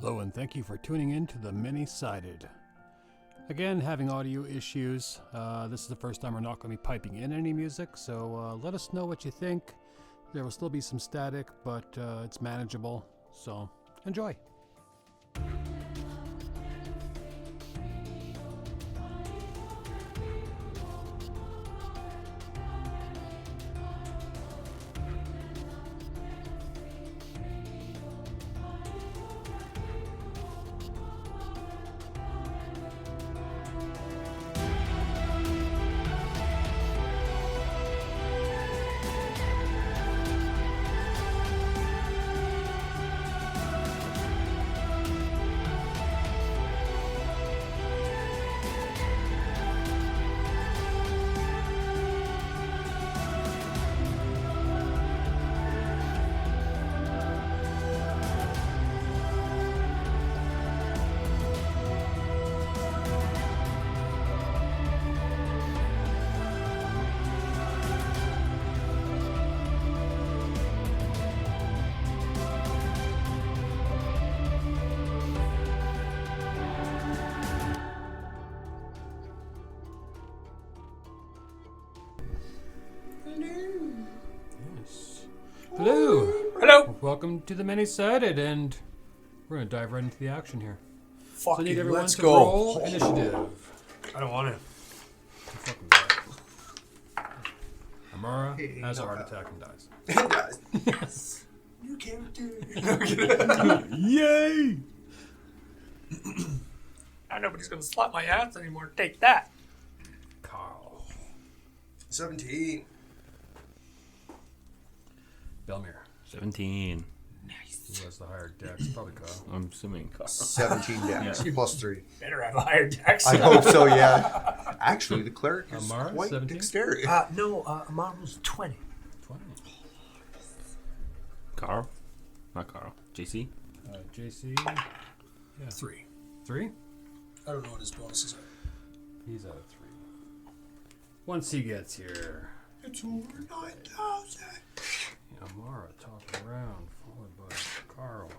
Hello and thank you for tuning in to the Many-Sided. Again, having audio issues. This is the first time we're not going to be piping in any music, so let us know what you think. There will still be some static, but it's manageable, so enjoy. Hello. Hello. Welcome to the Many-Sided, and we're going to dive right into the action here. Fuck So I need you, everyone let's to go. roll initiative. I don't want to. Fucking die. Amara has a heart attack and dies. Yes. New character. Yay! Now nobody's going to slap my ass anymore. Take that. Carl. 17. Belmir. 17. Who has the higher dex? Probably Kyle. I'm assuming. 17 dex, plus 3. Better have a higher dex. I hope so, yeah. Actually, the cleric is Amara, quite 17? dexterity. No, Marvel's 20. 20. Carl? Not Carl. JC? JC. Yeah. 3. 3? I don't know what his bonuses are. He's at a 3. Once he gets here. It's over 9,000. Amara talking around, followed by Carl,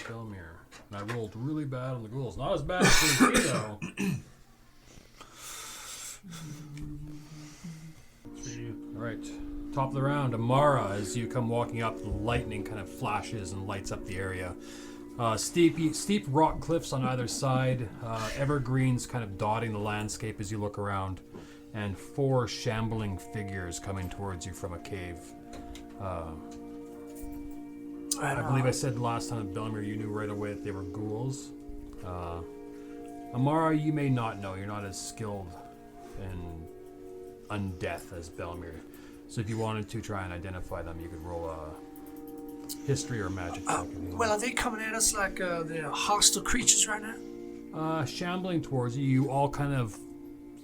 Belmir. And I rolled really bad on the ghouls. Not as bad as JC though. Alright. Top of the round, Amara, as you come walking up, the lightning kind of flashes and lights up the area. Steep rock cliffs on either side, evergreens kind of dotting the landscape as you look around, and 4 shambling figures coming towards you from a cave. I believe I said last time at Belmir you knew right away that they were ghouls. Amara, you may not know. You're not as skilled in undeath as Belmir. So if you wanted to try and identify them, you could roll a history or magic check. Well, are they coming at us like they're hostile creatures right now? Shambling towards you, you all kind of,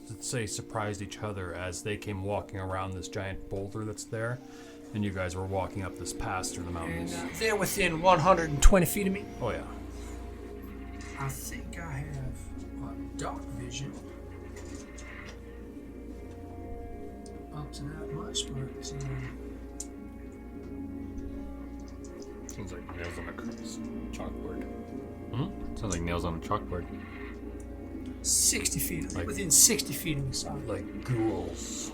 let's say, surprised each other as they came walking around this giant boulder that's there. And you guys were walking up this pass through the mountains. And they're within 120 feet of me. Oh, yeah. I think I have dark vision. Up to that much, but Sounds like nails on a chalkboard. Hmm? Sounds like nails on a chalkboard. 60 feet. Like- Within 60 feet of me, sorry. Like ghouls.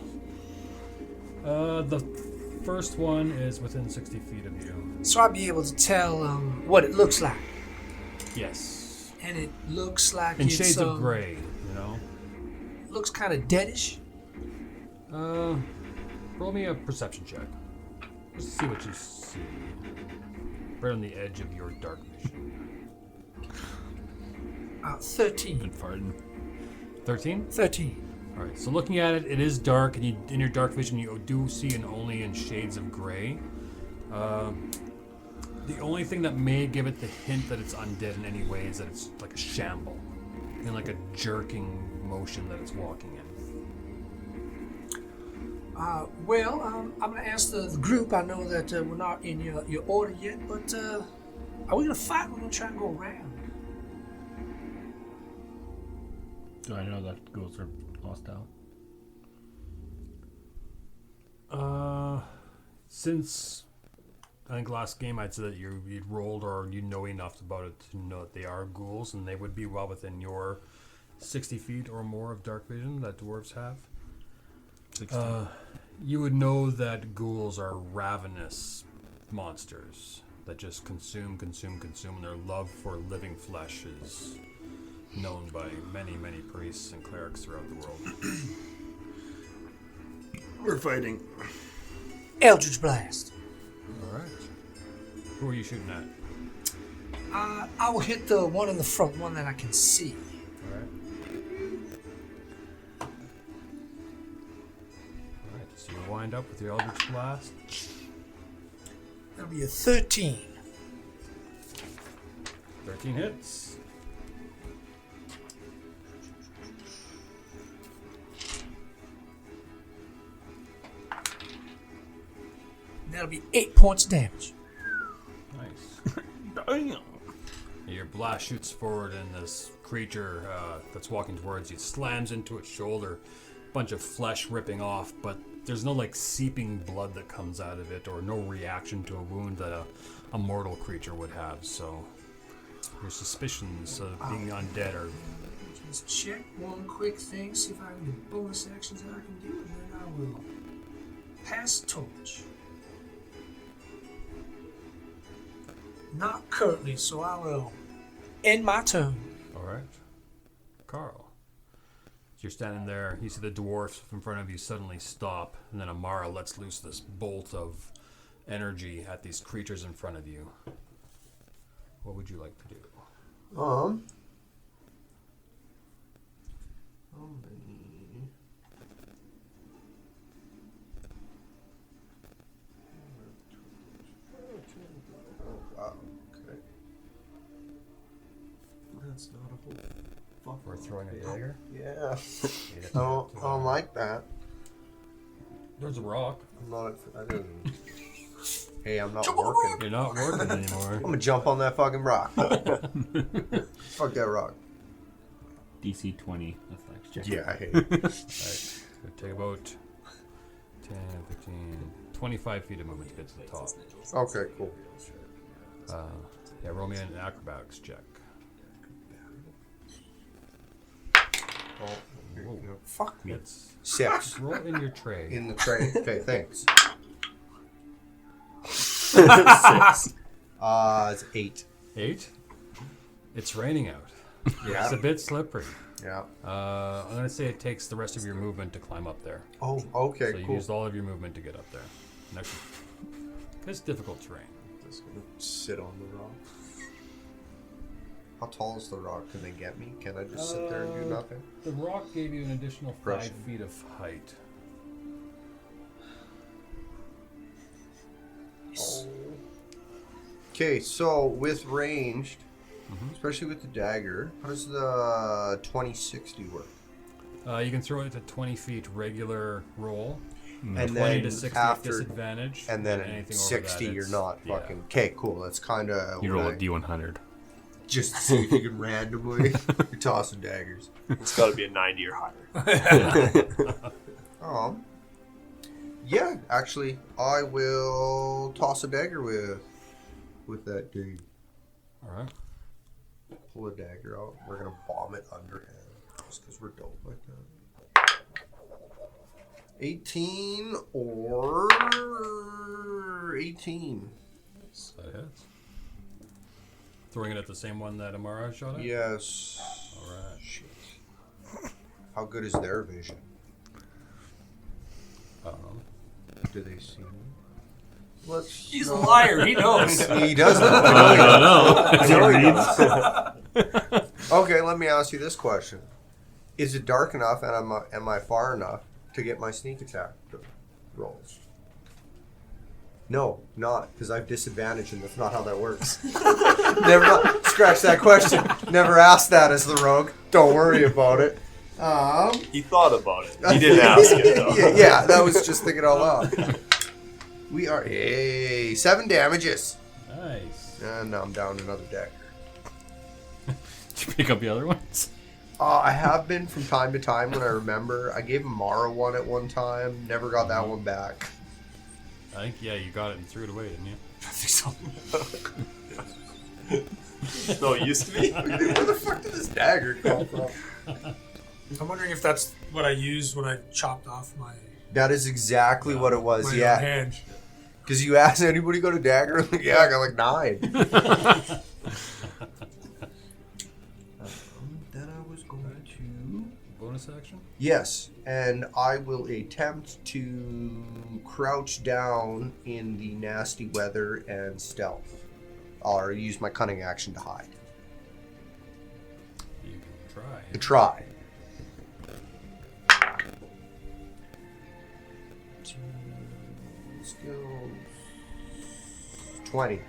The first one is within 60 feet of you. So I'll be able to tell what it looks like. Yes. And it looks like In it's shades of gray, you know? looks kind of deadish. Roll me a perception check. Just to see what you see. Right on the edge of your dark vision. 13. Been farting. 13? 13. Alright, so looking at it, it is dark, and in your dark vision you do see it only in shades of gray. The only thing that may give it the hint that it's undead in any way is that it's like a shamble. And like a jerking motion that it's walking in. I'm going to ask the group. I know that we're not in your order yet, but are we going to fight? We're going to try and go around. Do I know that ghouls are hostile? Since I think last game I'd said that you'd rolled or you know enough about it to know that they are ghouls, and they would be well within your 60 feet or more of dark vision that dwarves have. You would know that ghouls are ravenous monsters that just consume, and their love for living flesh is known by many, many priests and clerics throughout the world. We're fighting. Eldritch Blast. All right. Who are you shooting at? I will hit the one in the front, one that I can see. All right. All right. So you wind up with your Eldritch Blast. That'll be a 13. 13 hits. That'll be 8 points of damage. Nice. Damn. Your blast shoots forward, and this creature that's walking towards you slams into its shoulder. Bunch of flesh ripping off, but there's no like seeping blood that comes out of it, or no reaction to a wound that a mortal creature would have. So your suspicions of being undead are. Just check one quick thing, see if I can do bonus actions that I can do, and then I will pass the torch. Not currently, so I will end my turn. All right, Carl. You're standing there. You see the dwarf in front of you suddenly stop, and then Amara lets loose this bolt of energy at these creatures in front of you. What would you like to do? Wow. Okay. That's not a whole fuck. We're throwing a dagger. Yeah. I don't like that. There's a rock. I'm not. I didn't. Hey, I'm not Jump on the working. You're not working anymore. I'm gonna jump on that fucking rock. Fuck that rock. DC 20 reflex check. Yeah, I hate it. Right. So take about 10, 15, 25 feet of movement to get to the top. Okay, cool. Yeah, roll me an acrobatics check. Oh, Whoa. fuck me. It's 6 roll in your tray. in the tray. Okay, thanks. 6. It's 8. 8. It's raining out. Yeah. It's a bit slippery. Yeah. I'm gonna say it takes the rest of your movement to climb up there. Oh, okay, So you cool. used all of your movement to get up there. And actually, it's difficult terrain. Just gonna sit on the rock. How tall is the rock? Can they get me? Can I just sit there and do nothing? The rock gave you an additional 5 Pressure. feet of height. Okay, so with ranged, especially with the dagger, how does the 2060 work? You can throw it to 20 feet regular roll. And 20 then to 60 after, disadvantage. and then anything at over 60, that, you're it's- not yeah. fucking. Okay, cool. That's kind of. You roll a D100. Just to see if you can randomly. You're tossing daggers. It's got to be a 90 or higher. Yeah, actually, I will toss a dagger with that dude. All right. Pull a dagger out. We're gonna bomb it underhand, just because we're dope like that. 18 or 18. That hits. Throwing it at the same one that Amara shot at? Yes. All right. Shit. How good is their vision? I don't know. Do they see me? Let's. He's a liar. He knows. He does know. I know he does. Okay, let me ask you this question: is it dark enough, and am I far enough to get my sneak attack rolls? No, not, because I have disadvantage, and that's not how that works. Never scratch that question. Never asked that as the rogue. Don't worry about it. He thought about it. He didn't ask it, though. yeah, that was just thinking out loud. We are 7 damages, Nice. and now I'm down another dagger. Did you pick up the other ones? I have been from time to time when I remember. I gave Mara one at one time. Never got that one back. I think, yeah, you got it and threw it away, didn't you? think so. No, it used to be. Where the fuck did this dagger come from? I'm wondering if that's what I used when I chopped off my That is exactly what it was. my Yeah. hand. Because you asked anybody got a dagger? I'm like, yeah, I got like 9. Then I was going to... Bonus action? Yes, and I will attempt to crouch down in the nasty weather and stealth. Or use my cunning action to hide. You can try. To try. Skills. 20.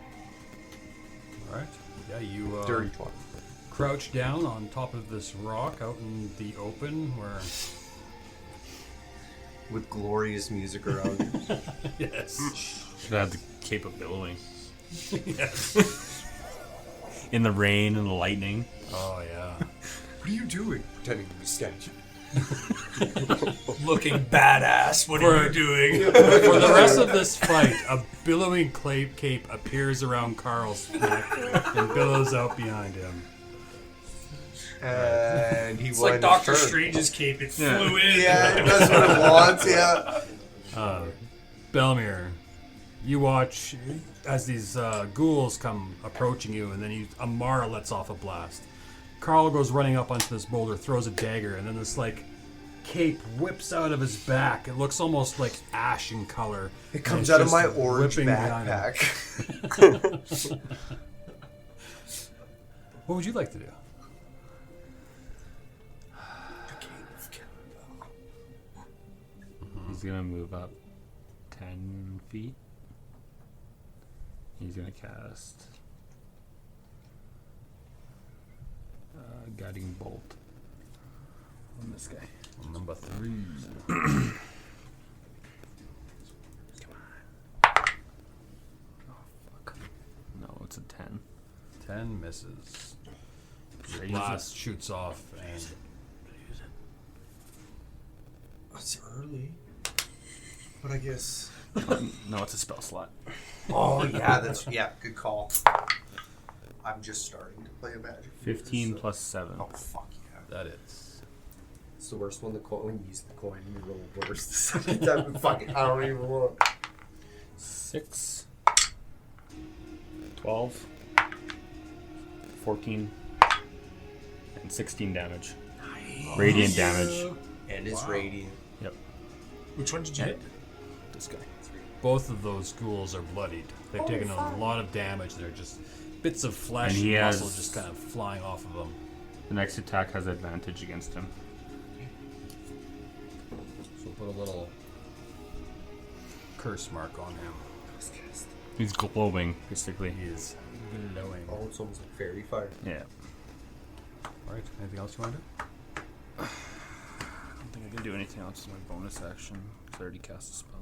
All right. Yeah, you Dirty 20. crouch down on top of this rock out in the open where... With glorious music around you. Yes. Should have the cape of billowing. Yes. In the rain and the lightning. Oh, yeah. What are you doing? Pretending to be statue. Looking badass. What are you doing? For the rest of this fight, a billowing cape appears around Carl's neck and billows out behind him. And he It's won like his Doctor turn. Strange's cape. It flew in. Yeah, that's what it wants, yeah. Belmir, you watch as these ghouls come approaching you, and then Amara lets off a blast. Carl goes running up onto this boulder, throws a dagger, and then this like cape whips out of his back. It looks almost like ash in color. It comes out of my orange backpack. What would you like to do? He's gonna move up 10 feet. He's gonna cast Guiding Bolt on this guy. Number 3. No, it's a 10. 10 misses. Should I use Blast shoots off, and That's early. But I guess... No, it's a spell slot. Oh, yeah, good call. I'm just starting to play a magic. 15 plus 7. Oh, fuck yeah. that is. It's the worst one. When you use the coin, you roll worse the second time. Fucking, I don't even look. 6, 12, 14, and 16 damage. Radiant damage. And it's radiant. Yep. Which one did you hit? This guy. Both of those ghouls are bloodied. They've taken a lot of damage. They're just bits of flesh And and, he muscle has- just kind of flying off of them. The next attack has advantage against him. So we'll put a little curse mark on him. He's glowing, basically. He is glowing. Oh, it's almost like fairy fire. Yeah. Alright, anything else you want to do? I don't think I can do anything else with my bonus action, because I already cast a spell.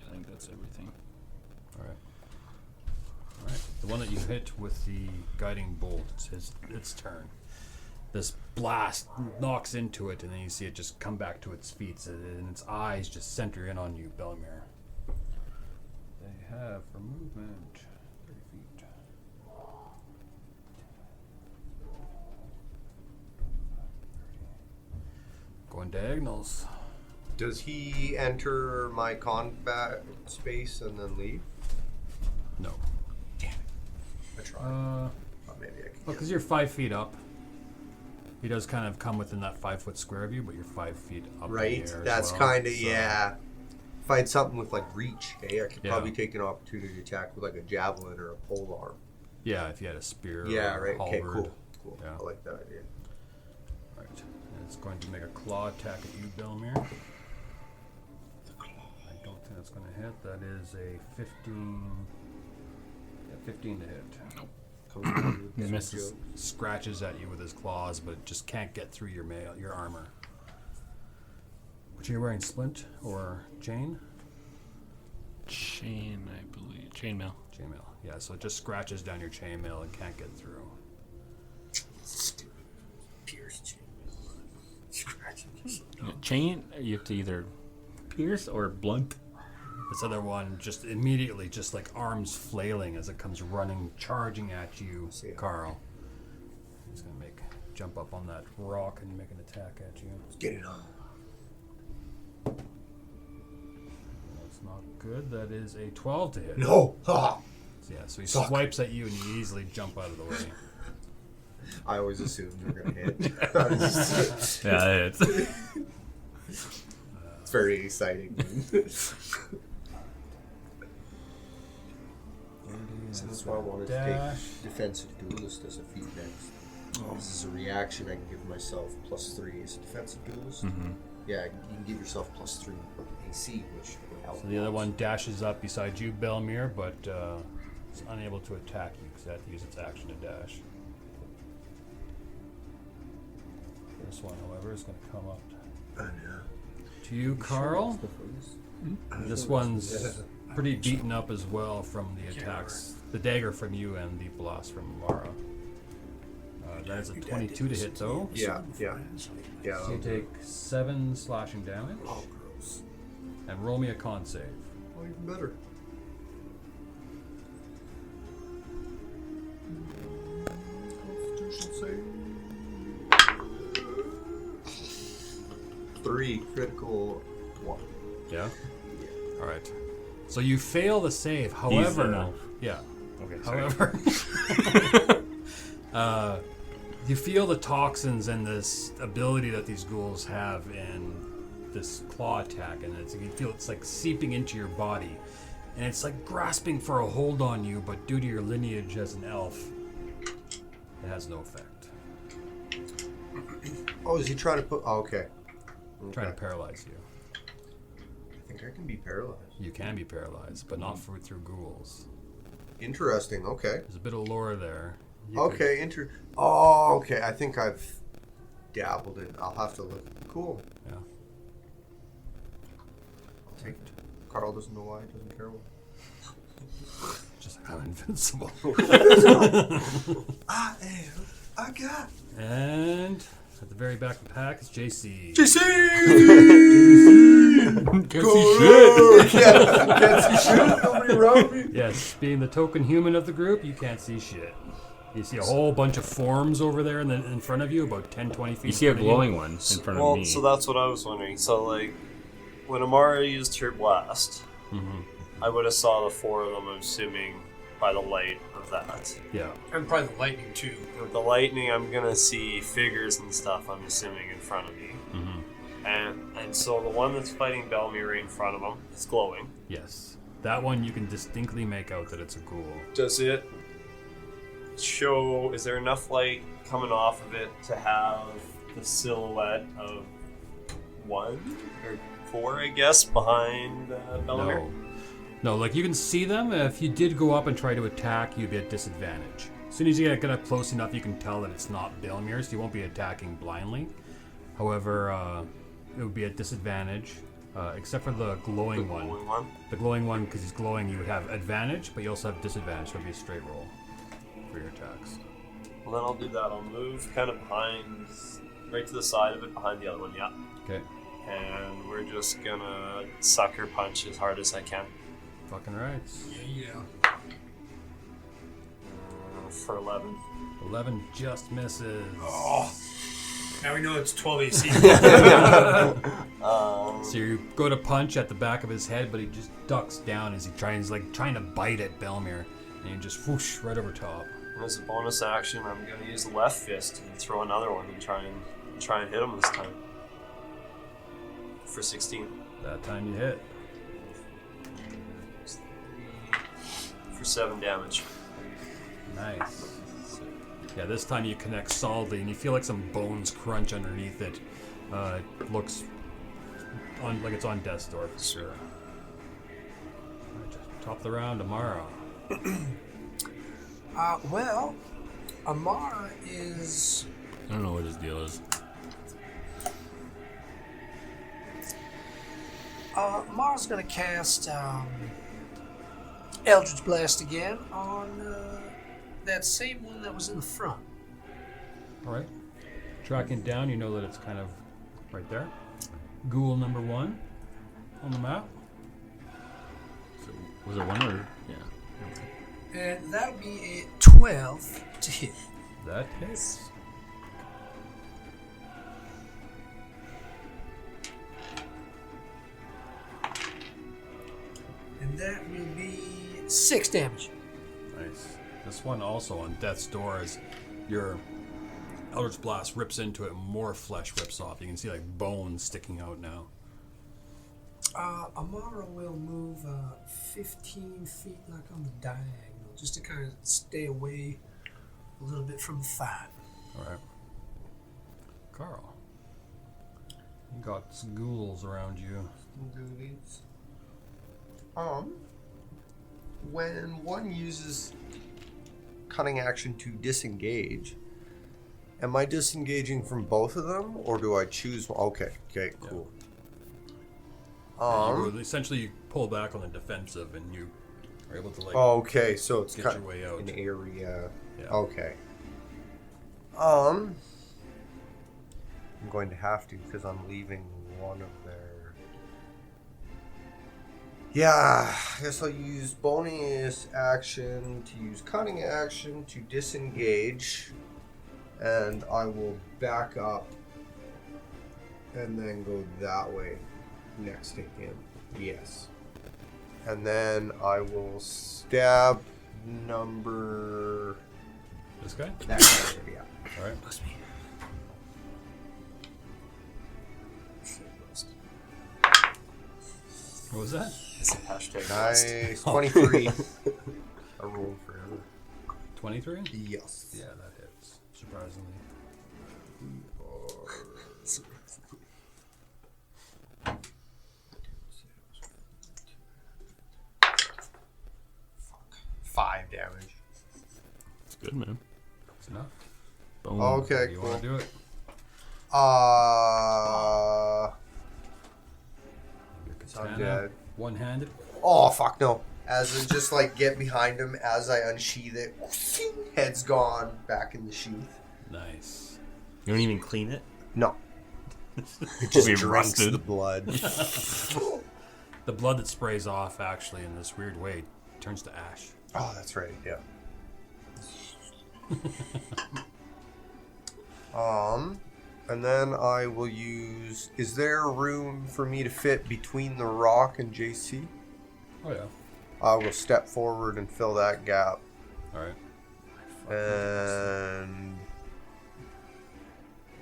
I think that's everything. Alright. Alright. The one that you hit with the guiding bolt, its turn. This blast knocks into it, and then you see it just come back to its feet, and its eyes just center in on you, Belmir. They have for movement 30 feet. Going diagonals. Does he enter my combat space and then leave? No. I try. But maybe I can. Because you're 5 feet up. He does kind of come within that 5 foot square of you, but you're 5 feet up Right? in the air. That's as well, kind of, so- yeah. If I had something with like reach, I could Yeah. probably take an opportunity to attack with like a javelin or a pole arm. Yeah, if you had a spear. Yeah, or right. a Okay, halberd. cool. Yeah. I like that idea. Right. And it's going to make a claw attack at you, Belmir. I don't think that's going to hit. That is a 15. Yeah, 15 to hit. Comes down with some Misses. joke. Scratches at you with his claws, but just can't get through your armor. Which are you wearing, splint or chain? Chain, I believe. Chainmail. Chainmail. Yeah, so it just scratches down your chainmail and can't get through. Stupid. Pierce chain. Scratching yourself. Chain, you have to either pierce or blunt. This other one just immediately, just like arms flailing as it comes running, charging at you, Carl. He's gonna jump up on that rock and make an attack at you. Get it on. That's not good. That is a 12 to hit. No. Ha. So, yeah, so he swipes at you and you easily jump out of the way. I always assumed you were gonna hit. Yeah, it's It's very exciting. So that's why I wanted to take defensive duelist as a feat next. This is a reaction I can give myself +3 as a defensive duelist. Yeah, you can give yourself +3 AC, which will help. So the other one dashes up beside you, Belmir, but it's unable to attack you because it had to use its action to dash. This one, however, is going to come up to you, Carl. This one's pretty beaten up as well from the attacks. The dagger from you and the blast from Mara. That is a 22 to hit, though. Yeah. So you take 7 slashing damage. Oh, gross. And roll me a con save. Oh, even better. Constitution save. 3 critical 1. Yeah? All right. So you fail the save. However, enough. yeah. okay. Sorry. However, you feel the toxins and this ability that these ghouls have in this claw attack, and you feel it's like seeping into your body, and it's like grasping for a hold on you. But due to your lineage as an elf, it has no effect. Oh, is he trying to put? Oh, okay. Trying to paralyze you. I think I can be paralyzed. You can be paralyzed, but not through ghouls. Interesting. Okay. There's a bit of lore there. Okay. Oh, okay. I think I've dabbled in. I'll have to look. Cool. Yeah. I'll take it. Carl doesn't know why. He doesn't care what. Just like I'm invincible. I got. And at the very back of the pack is JC. JC! Can't see shit. Can't see shit. Nobody around me. Yes, being the token human of the group, you can't see shit. You see a whole bunch of forms over there in front of you, about 10, 20 feet. You see a in front of glowing one in front of me. So that's what I was wondering. So, like, when Amara used her blast, I would have saw the 4 of them, I'm assuming, by the light of that. Yeah. And probably the lightning too. With the lightning, I'm gonna see figures and stuff, I'm assuming, in front of me. And so the one that's fighting Belmir right in front of him is glowing. Yes. That one you can distinctly make out that it's a ghoul. Does it show, is there enough light coming off of it to have the silhouette of 1 or 4, I guess, behind Belmir? No, like you can see them. If you did go up and try to attack, you'd be at disadvantage. As soon as you get up close enough, you can tell that it's not Belmir, so you won't be attacking blindly. However, it would be at disadvantage, except for the glowing one. The glowing one, because he's glowing, you would have advantage, but you also have disadvantage, so it would be a straight roll for your attacks. Well, then I'll do that. I'll move kind of behind, right to the side of it, behind the other one, yeah. Okay. And we're just gonna sucker punch as hard as I can. Fucking right. Yeah. For 11. 11 just misses. Oh. Now we know it's 12 AC. So you go to punch at the back of his head, but he just ducks down as he's trying to bite at Belmir, and you just whoosh right over top. And as a bonus action, I'm gonna use the left fist and throw another one and try and hit him this time. For 16. That time you hit. For 7 damage. Nice. Yeah, this time you connect solidly, and you feel like some bones crunch underneath it. It looks like it's on death's door. Sure. Right, top of the round, Amara. Well, Amara is... I don't know what his deal is. Amara's going to cast Eldritch Blast again on that same one that was in the front. All right. Tracking down, you know that it's kind of right there. Ghoul number 1 on the map. Was it 1 or yeah? And that'll be a 12 to hit. That hits. And that will be 6 damage. Nice. This one also on death's door as your Eldritch Blast rips into it, more flesh rips off. You can see like bones sticking out now. Amara will move 15 feet like on the diagonal, just to kind of stay away a little bit from the fight. Alright. Carl. You got some ghouls around you. Goodies. When one uses cunning action to disengage, am I disengaging from both of them, or do I choose one? Okay, cool. Essentially, you pull back on the defensive, and you are able to like. Okay, so it's get kind your way out. an area. Yeah. Okay. I'm going to have to because I'm leaving one of their. Yeah, I guess I'll use bonus action to use cunning action to disengage, and I will back up and then go that way next to him. Yes. And then I will stab number... This guy? That guy, yeah. Alright. Bless me. What was that? It's a hashtag. Nice. 23. I rolled forever. 23? Yes. Yeah, that hits. Surprisingly. Five damage. It's good, man. It's enough. Boom. Okay, You cool. want to do it? Your I'm katana, dead. one-handed. Oh, fuck no. As in just like get behind him as I unsheath it. Head's gone. Back in the sheath. Nice. You don't even clean it? No. It Just be drinks rusted. the blood. The blood that sprays off, actually, in this weird way, turns to ash. Oh, that's right. Yeah. And then I will use. Is there room for me to fit between the rock and JC? Oh, yeah. I will step forward and fill that gap, Alright. and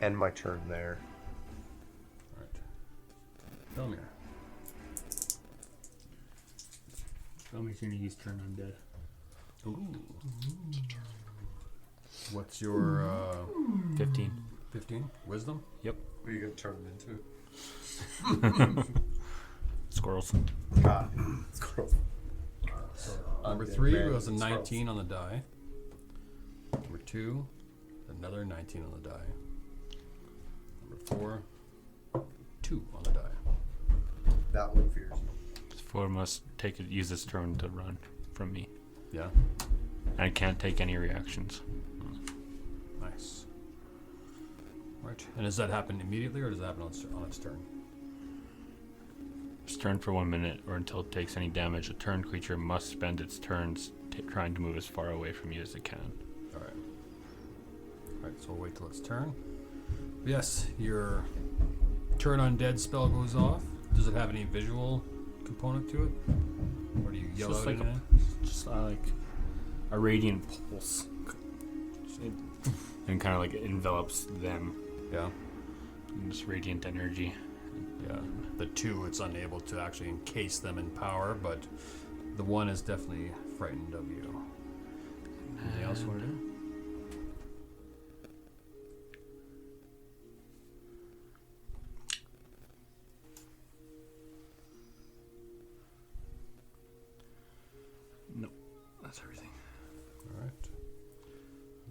end my turn there. Alright. Filmir. Filmer's gonna use turn undead. Ooh. What's your 15. 15? Wisdom? Yep. What are you going to turn it into? Squirrels. Squirrel. Number Undead 3 man was a squirrels. 19 on the die. Number 2, another 19 on the die. Number 4, 2 on the die. That one fears me. 4 must use this turn to run from me. Yeah? I can't take any reactions. Nice. Right. And does that happen immediately, or does that happen on its turn? It's turn for 1 minute, or until it takes any damage. A turned creature must spend its turns trying to move as far away from you as it can. Alright. Alright, so we'll wait till its turn. Yes, your turn undead spell goes off. Does it have any visual component to it? Or do you yell just out like anything? Just like a radiant pulse. And kind of like it envelops them. Yeah. And just radiant energy. Yeah. The 2, it's unable to actually encase them in power, but the 1 is definitely frightened of you. Anything else you want to do? No, that's everything. Alright.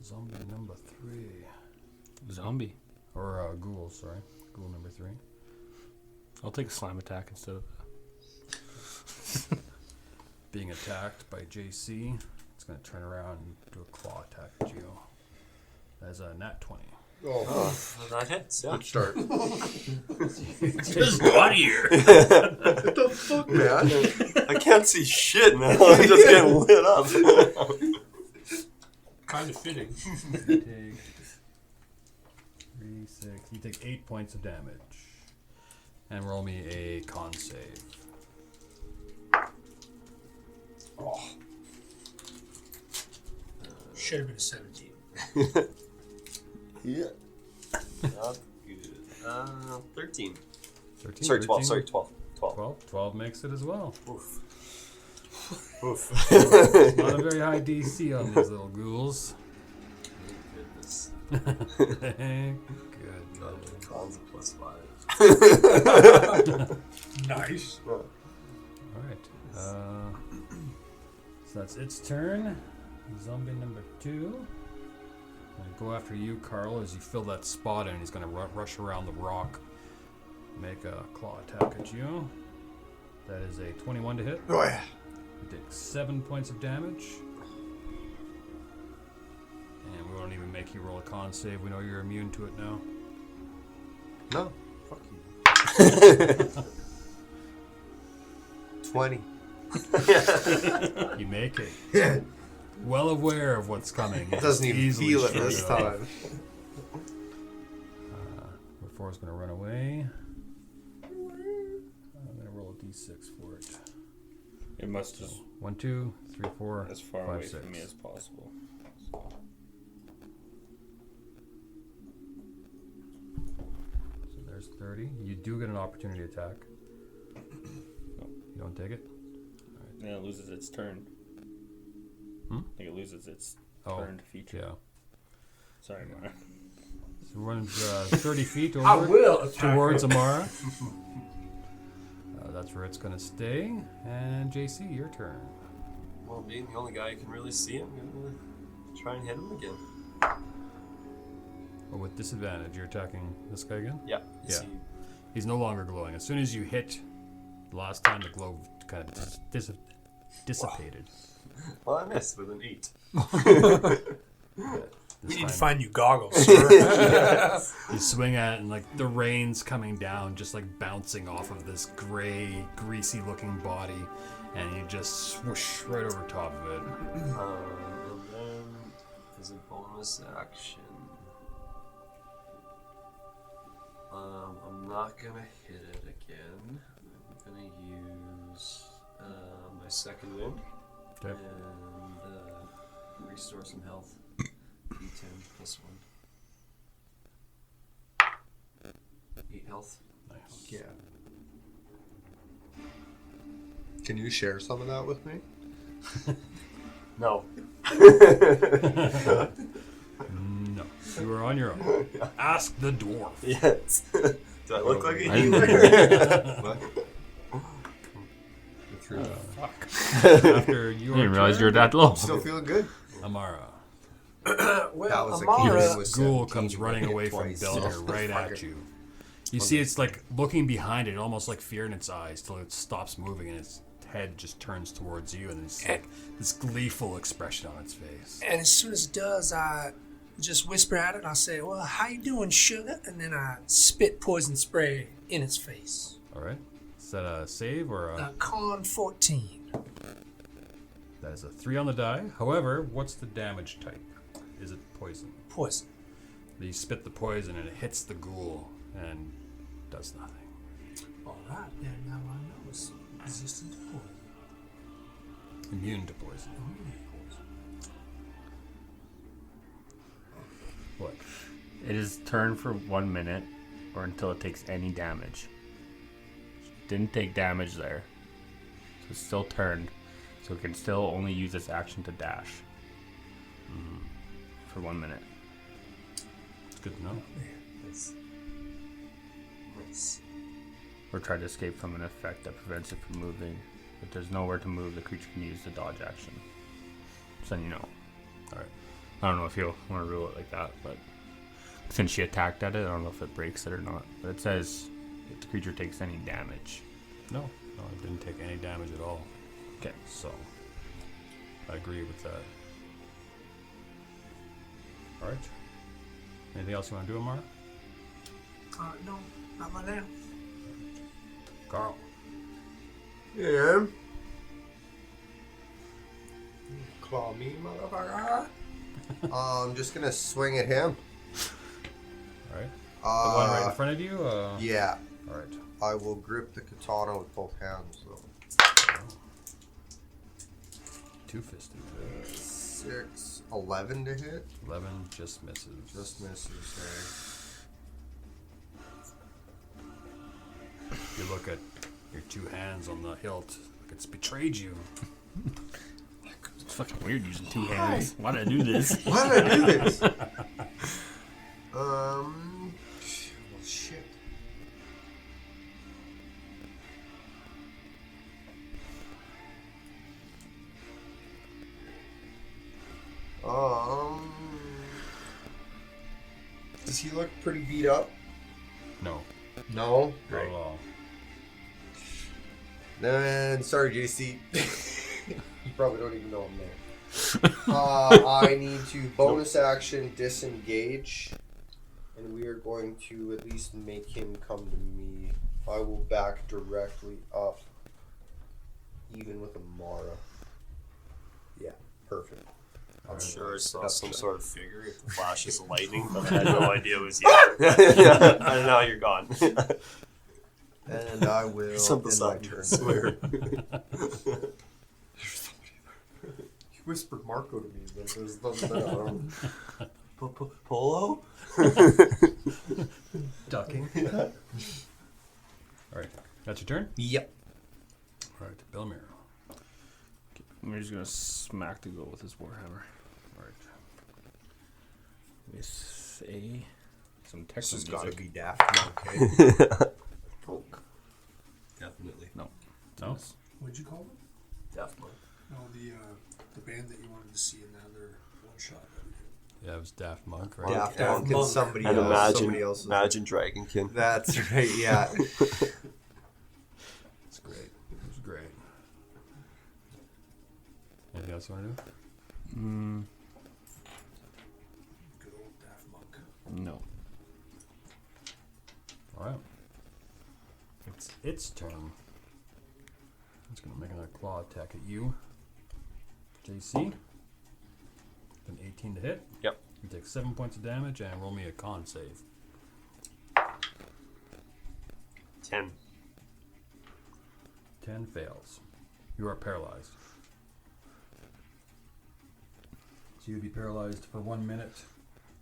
Zombie number 3. Zombie. Or ghoul, sorry. Ghoul number 3. I'll take a slime attack instead of that. Being attacked by JC. It's going to turn around and do a claw attack at you. That's a nat 20. Oh, That hits, yeah. good start. Just got here. What the fuck, man? I can't see shit now. I'm just getting lit up. Kind of fitting. Take 3, 6. You take 8 points of damage. And roll me a con save. Should have been a 17. Yeah. Not good. 13. 13. Sorry, 12. 13? Sorry, 12. 12. 12 makes it as well. Oof. Oof. Not a very high DC on these little ghouls. Goodness. Good. Con's a +5. Nice. Alright. So that's its turn. Zombie number 2. Gonna go after you, Carl, as you fill that spot in. He's gonna rush around the rock. Make a claw attack at you. That is a 21 to hit. Oh, yeah. You take 7 points of damage. And we won't even make you roll a con save. We know you're immune to it now. No. Fuck you. 20. You make it. Well aware of what's coming. It doesn't even Easily feel it shrugged this off. time. Before it's going to run away. I'm going to roll a d6 for it. It must just 1, 2, 3, 4, as far 5, away 6. from me as possible. So there's 30. You do get an opportunity attack. No. You don't take it? Yeah, it loses its turn. Hmm? I think it loses its Oh, turned feature. yeah. Sorry, Mara. So runs 30 feet I over will attack towards her. Amara. That's where it's going to stay. And JC, your turn. Well, being the only guy who can really see him, I'm gonna try and hit him again. Oh, with disadvantage, you're attacking this guy again? Yeah. Yeah. He's no longer glowing. As soon as you hit, the last time the glow kind of dissipated. Well, I missed with an 8. We This need to time find you goggles, sir. you swing at it, and like the rain's coming down, just like bouncing off of this gray, greasy-looking body, and you just swoosh right over top of it. And then, as a bonus action, I'm not gonna hit it again. I'm gonna use my second wind Okay. and restore some health. D10 plus 1. 8 health. Nice. Yeah. Can you share some of that with me? No. No, you are on your own. Ask the dwarf. Yes. Do I look like a I- healer? What? After your I didn't realize turn, you were that low. Still feeling good. Amara. That Well, was a Amara, key. This was ghoul 17 comes to running hit away from twice. Belger right at you. You see it's like looking behind it, almost like fear in its eyes, till it stops moving and its head just turns towards you, and it's like this gleeful expression on its face. and as soon as it does, I just whisper at it. I say, "Well, how you doing, sugar?" And then I spit poison spray in its face. All right, is that a save or a? Con 14. That is a 3 on the die. However, what's the damage type? Is it poison? Poison. You spit the poison and it hits the ghoul and does nothing. All right, then now I know it's resistant to poison. Immune to poison. What? It is turned for 1 minute or until it takes any damage. Didn't take damage there. So it's still turned. So it can still only use its action to dash. For 1 minute. It's good to know. Nice. Nice. Or try to escape from an effect that prevents it from moving. If there's nowhere to move, the creature can use the dodge action. So then you know. Alright. I don't know if you'll want to rule it like that, but since she attacked at it, I don't know if it breaks it or not. But it says if the creature takes any damage. No, it didn't take any damage at all. Okay. So, I agree with that. Alright. Anything Anything else you want to do, Amara? No, not right now. Carl. Yeah. Claw me, motherfucker. I'm just gonna swing at him. Alright. The one right in Uh, front of you? yeah. Alright. I will grip the katana with both hands, though. Two-fisted. 6, 11 to hit. 11 just misses. Just misses. You look at your two hands on the hilt. Like it's betrayed you. It's fucking weird using two hands. Why did I do this? Why did I do this? Well, shit. Does he look pretty beat up? No. No. Not at all. Then, sorry, JC. You probably don't even know I'm there. I need to bonus action disengage, and we are going to at least make him come to me. I will back directly up, even with Amara. Yeah, perfect. I'm sure I saw That's some good. sort of figure with the flashes of lightning, but I had no idea it was you. And now you're gone. And I will Something end my like turn. I swear. He whispered Marco to me, but there's nothing there. Polo? Ducking. Alright. That's your turn? Yep. Alright, Belmir. We're just gonna smack the goal with his warhammer. Alright. With some This Texas has got to music. be Daft Monk, eh? Folk. Definitely. No? What'd you call them? Daft Punk. No, the band that you wanted to see in the other one shot that we did. Yeah, it was Daft Monk, right? Daft Daft Monk and Monk. somebody And else. Somebody else. Imagine Dragonkin. That's right, yeah. It's great. It was great. Anything else you want to do? Good old Daft Monk. No. Alright. It's its turn. It's going to make another claw attack at you. JC. An 18 to hit. Yep. You take 7 points of damage and roll me a con save. 10. 10 fails. You are paralyzed. So you'd be paralyzed for 1 minute.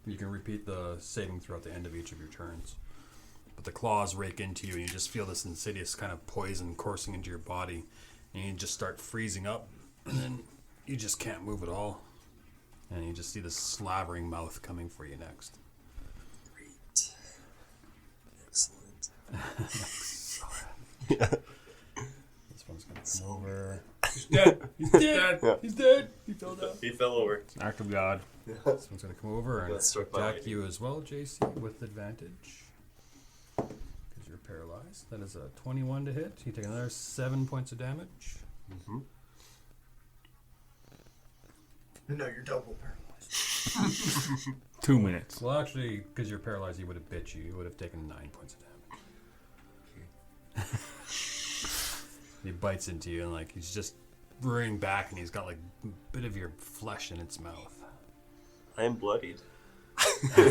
You can repeat the saving throughout the end of each of your turns. But the claws rake into you and you just feel this insidious kind of poison coursing into your body. And you just start freezing up. And then you just can't move at all. And you just see this slavering mouth coming for you next. Great. Excellent. This one's going to come over. He's dead. He's dead! Yeah. He's dead! He fell down. He fell over. Act of God. This one's going to come over and Got struck by attack lightning. you as well, JC, with advantage. Because you're paralyzed. That is a 21 to hit. You take another 7 points of damage. No, you're double paralyzed. 2 minutes. Well, actually, because you're paralyzed, he would have bit you. You would have taken 9 points of damage. He bites into you, and like he's just rearing back, and he's got like a bit of your flesh in its mouth. I am bloodied. All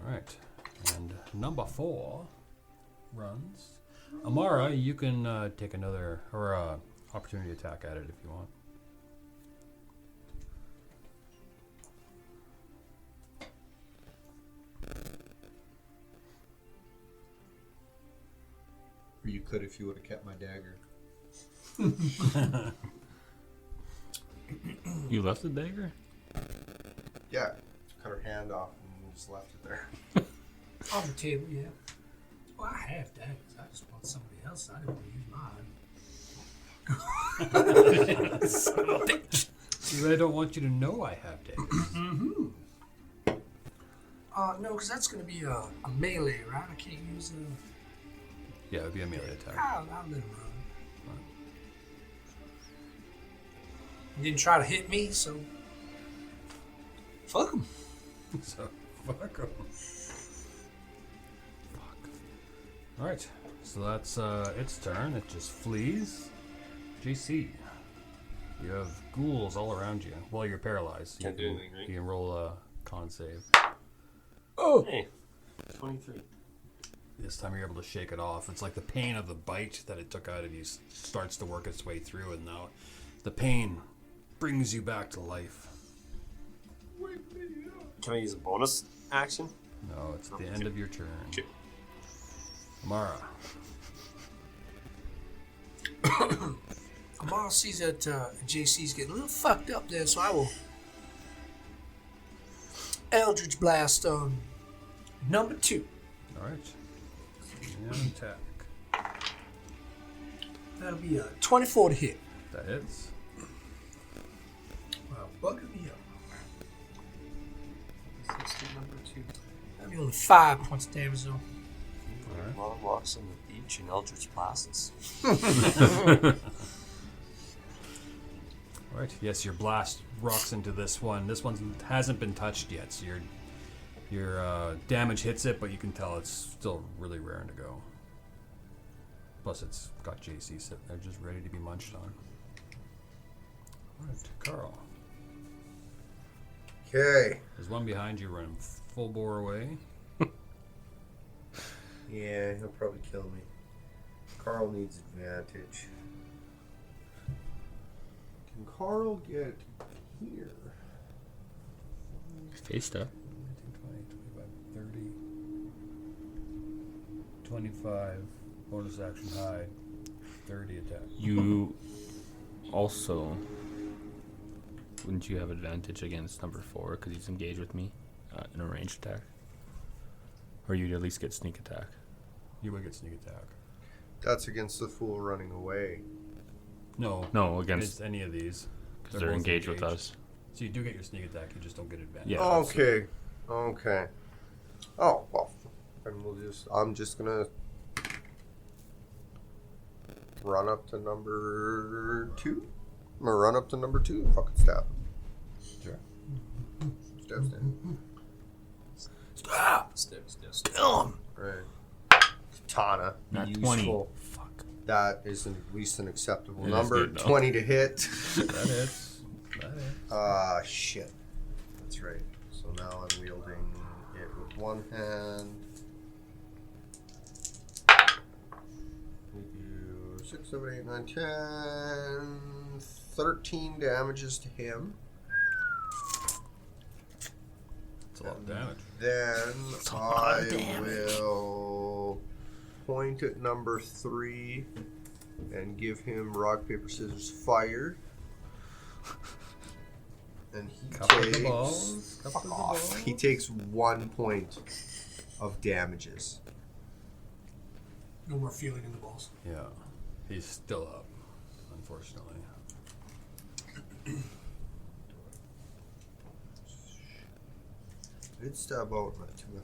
right, and number 4 runs. Amara, you can take another opportunity attack at it if you want. Or you could if you would have kept my dagger. You left the dagger? Yeah. Cut her hand off and just left it there. On the table, yeah. Well, I have daggers. I just want somebody else. I didn't want to use mine. See, but I don't want you to know I have daggers. No, because that's going to be a melee, right? I can't use a... Yeah, it would be a melee attack. I'll let him run. He didn't try to hit me, so... Fuck him. So, fuck 'em. Fuck. Alright, so that's its turn. It just flees. JC, you have ghouls all around you. Well, you're paralyzed. Can't do anything, right? You can roll a con save. Oh. Hey, 23. This time you're able to shake it off. It's like the pain of the bite that it took out of you starts to work its way through, and now the pain brings you back to life. Can I use a bonus action? No, it's the end of your turn. Okay. Amara. Amara sees that JC's getting a little fucked up there, so I will Eldritch Blast on number 2. Alright. And attack. That'll be a 24 to hit. That hits. Wow, bugging me up. Number 2. That'll be only 5 points of damage though. Long walks on the beach in Eldritch Blasts. Alright, yes, your blast rocks into this one. This one hasn't been touched yet, so your damage hits it, but you can tell it's still really raring to go. Plus, it's got JC sitting there just ready to be munched on. Alright, Carl. Okay. There's one behind you running full bore away. Yeah, he'll probably kill me. Carl needs advantage. Can Carl get here? Faced up. 19, 20, 25, 30. 25. Bonus action hide. 30 attack. You also, wouldn't you have advantage against number 4 because he's engaged with me in a ranged attack? Or you'd at least get sneak attack. You would get sneak attack. That's against the fool running away. No. No, against any of these. because they're both engaged with us. So you do get your sneak attack, you just don't get advantage. Yeah. Okay. Okay. Oh, well. And I'm just gonna run up to number 2. I'm gonna run up to number 2. Fucking stab. Sure. Stab, stab. Stop. Right. Katana. Not Useful. 20. Fuck. That is at least an acceptable It is number. good, though. 20 to hit. That hits. That hits. Shit. That's right. So now I'm wielding it with one hand. We do 6, 7, 8, 9, 10. 13 damages to him. It's a lot of damage. Then I will point at number 3 and give him rock, paper, scissors, fire. And he Couple of the takes. balls. Couple Fuck of the off. balls. He takes 1 point of damages. No more feeling in the balls. Yeah. He's still up, unfortunately. I did stab out my 2.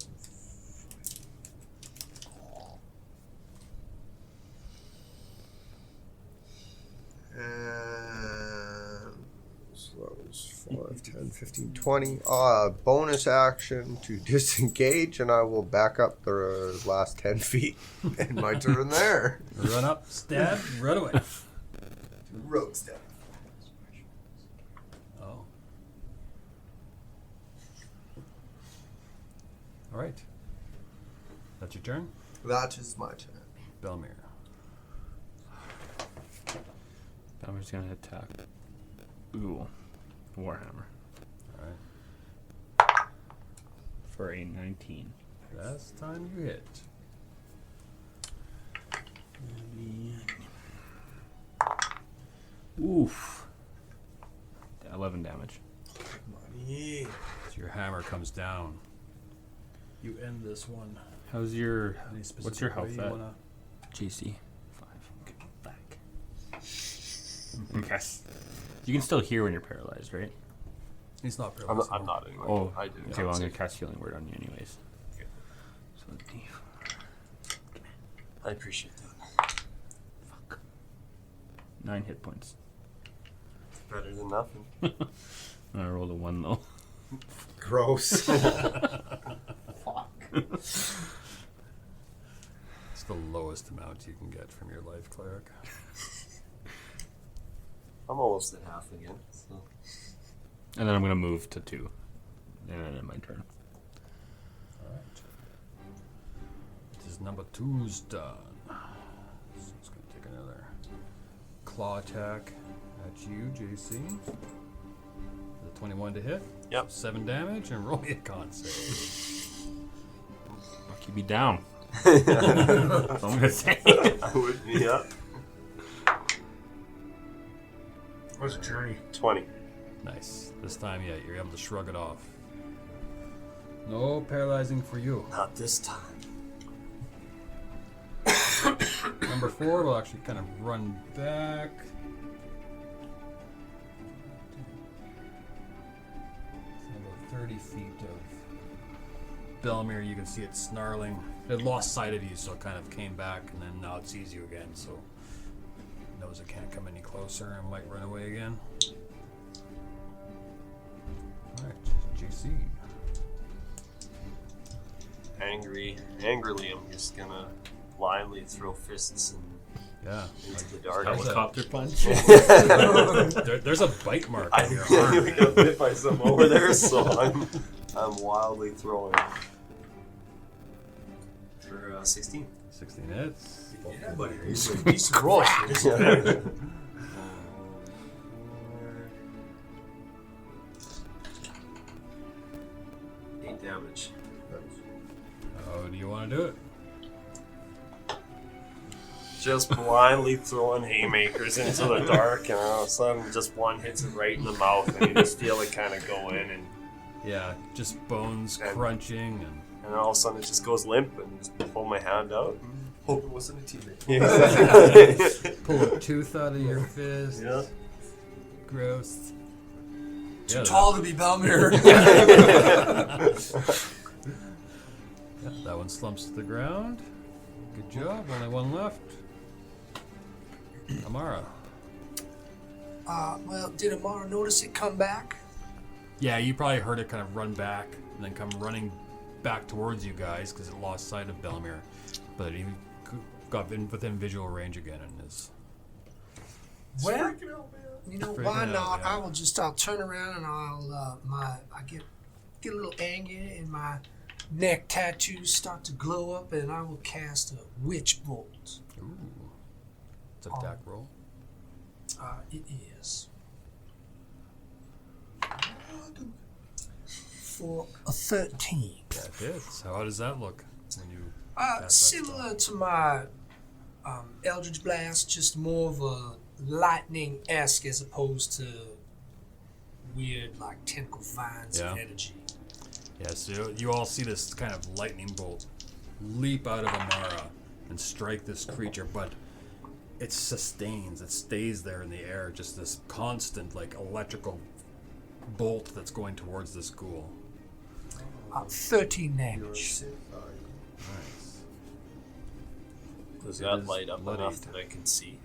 And so that was 5, 10, 15, 20. Bonus action to disengage, and I will back up the last 10 feet. And my turn there. Run up, stab, run away. Rogue step. Oh. Alright. That's your turn? That is my turn. Belmir. I'm just going to attack. Ooh. Warhammer. Alright. For a 19. Last time you hit. Oof. 11 damage. Yeah. So your hammer comes down. You end this one. How's your... Any specific What's your way health you at? wanna- GC. 5. Okay, back. Yes. You can still hear when you're paralyzed, right? He's not I'm paralyzed. not anyway. Oh, I do. okay, well, I'm going to cast Healing Word on you anyways. Okay. So, I appreciate that. 9 hit points. Better than nothing. I rolled a 1 though. Gross. It's the lowest amount you can get from your life cleric. I'm almost at half again. So. And then I'm gonna move to 2. And then my turn. Alright. It is number 2's done. So it's going to take another claw attack at you, JC. The 21 to hit. Yep. 7 damage, and roll me a con save. I'll keep you down. That's what I'm gonna say. I would, yeah. What's a journey? 20. Nice. This time, yeah, you're able to shrug it off. No paralyzing for you. Not this time. Number 4 will actually kind of run back. About 30 feet of Belmir. You can see it snarling. It lost sight of you, so it kind of came back, and then now it sees you again, so it knows it can't come any closer and might run away again. Alright, GC. Angrily, I'm just gonna blindly throw fists Yeah. into the dark. How's that? Helicopter punch. There's a bite mark I on your arm. we got bit by some over there, so I'm wildly throwing for 16. 16 hits. Yeah, buddy. He's gross. Eight damage. How do you want to do it? Just blindly throwing haymakers into the dark, and all of a sudden, just one hits it right in the mouth, and you just feel it kind of go in, and Yeah, just bones And- crunching and all of a sudden it just goes limp, and just pull my hand out. Hope it wasn't a teammate. pull a tooth out of your fist. Yeah. Gross. Too Yeah, tall to be Belmir. That one slumps to the ground. Good job. Only one left. Amara. Well, did Amara notice it come back? Yeah, you probably heard it kind of run back and then come running back towards you guys because it lost sight of Belmir. But he got within visual range again and is. Well, you know, Freaking why out, not? yeah. I'll turn around and I get a little angry and my neck tattoos start to glow up and I will cast a witch bolt. Ooh. It's an attack roll. It is. For a 13. Yeah, it is. How does that look when you cast that Similar to my Eldritch Blast, just more of a lightning-esque as opposed to weird, like, tentacle vines of Yeah. energy. Yeah, so you all see this kind of lightning bolt leap out of Amara and strike this creature, but it sustains, it stays there in the air, just this constant, like, electrical bolt that's going towards this ghoul. 13 damage. Nice. Does It that is light up enough bloodied. that I can see?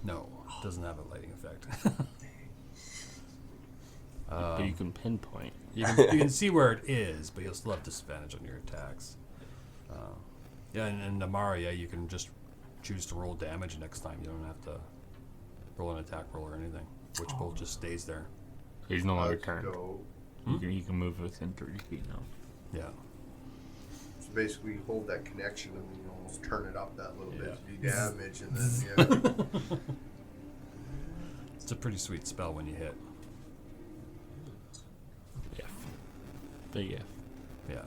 No, it doesn't have a lighting effect. But you can pinpoint. you can see where it is, but you'll still have disadvantage on your attacks. Yeah, and Amara, yeah, you can just choose to roll damage next time. You don't have to roll an attack roll or anything. Witch bolt just stays there. He's no longer Let's turned. go. You can move within 30 feet now. Yeah. So basically, you hold that connection and then you almost turn it up that little bit Yeah. to do damage, and then yeah. It's a pretty sweet spell when you hit. Yeah. Big F. Yeah.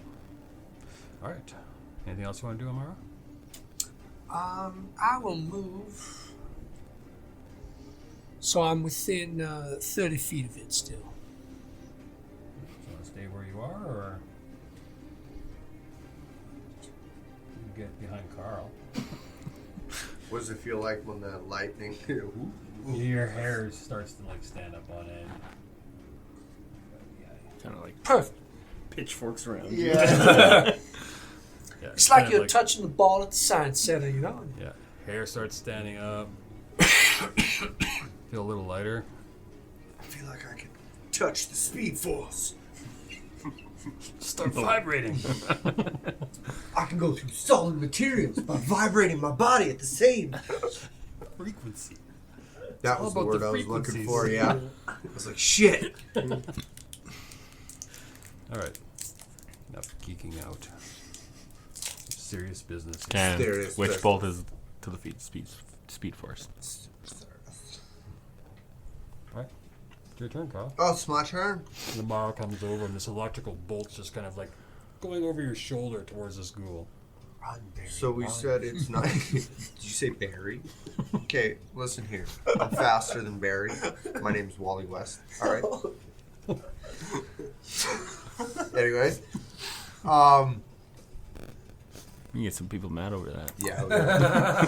All right. Anything else you want to do, Amara? I will move. So I'm within 30 feet of it still. Do you want to stay where you are, or you get behind Carl? What does it feel like when the lightning? Your hair starts to like stand up on end. Kind of like Perfect. pitchforks around. Yeah. Yeah, It's like kind of you're touching the ball at the science center, you know? Yeah, hair starts standing up. Feel a little lighter. I feel like I could touch the speed force. Start vibrating. I can go through solid materials by vibrating my body at the same Frequency. That all was the about word the I was looking frequencies. for, yeah. I was like, shit. Alright. Enough geeking out. Serious business. And Serious which business. bolt is to the feet? Speed force. Alright. It's your turn, Kyle. Oh, it's my turn. The Mara comes over and this electrical bolt's just kind of like going over your shoulder towards this ghoul. So we said it's not. Did you say Barry? Okay, listen here. I'm faster than Barry. My name's Wally West. All right. Anyways, You get some people mad over that. yeah.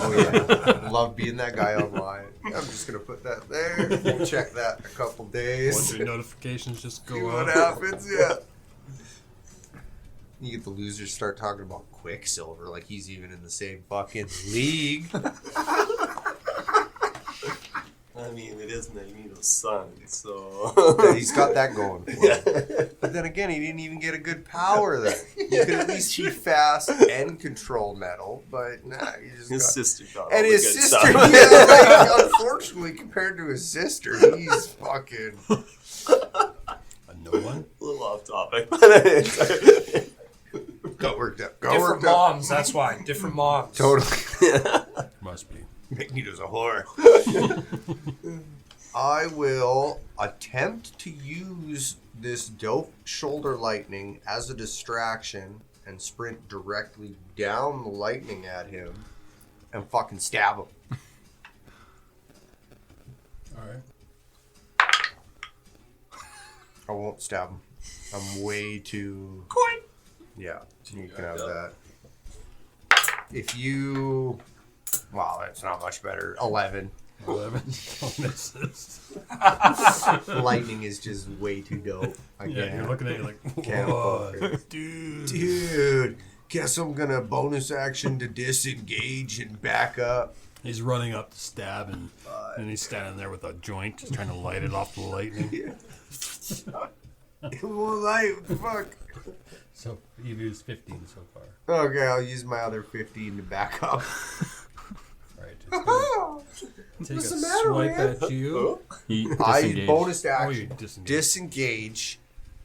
Oh yeah. Love being that guy online. I'm just gonna put that there. We'll check that in a couple days. Once your notifications just See go what up. happens. Yeah. You get the losers start talking about Quicksilver like he's even in the same fucking league. I mean, it is Magneto's son, so. Yeah, he's got that going for him. But then again, he didn't even get a good power there. He could at least be fast and control metal, but nah, he just His got... sister got And all his the good sister, stuff. yeah, like, unfortunately, compared to his sister, he's fucking... A no one? A little off topic. Got worked up. Got Different worked up. moms, that's why. Different moms. Totally. Must be. Magneto's a whore. I will attempt to use this dope shoulder lightning as a distraction and sprint directly down the lightning at him and fucking stab him. Alright. I won't stab him. I'm way too... Yeah, you can have that. If you... Wow, that's not much better. 11. 11 bonuses. Lightning is just way too dope. I Yeah, can't. you're looking at it like, Can't what? fuck it. Dude. Dude, guess I'm gonna bonus action to disengage and back up. He's running up to stab and he's standing there with a joint just trying to light it off the lightning. It won't light. Fuck. So you've used 15 so far. Okay, I'll use my other 15 to back up. Alright, it's gonna take What's a the matter, swipe man? at you. He I disengaged. bonus Oh, you action. disengage. Disengage.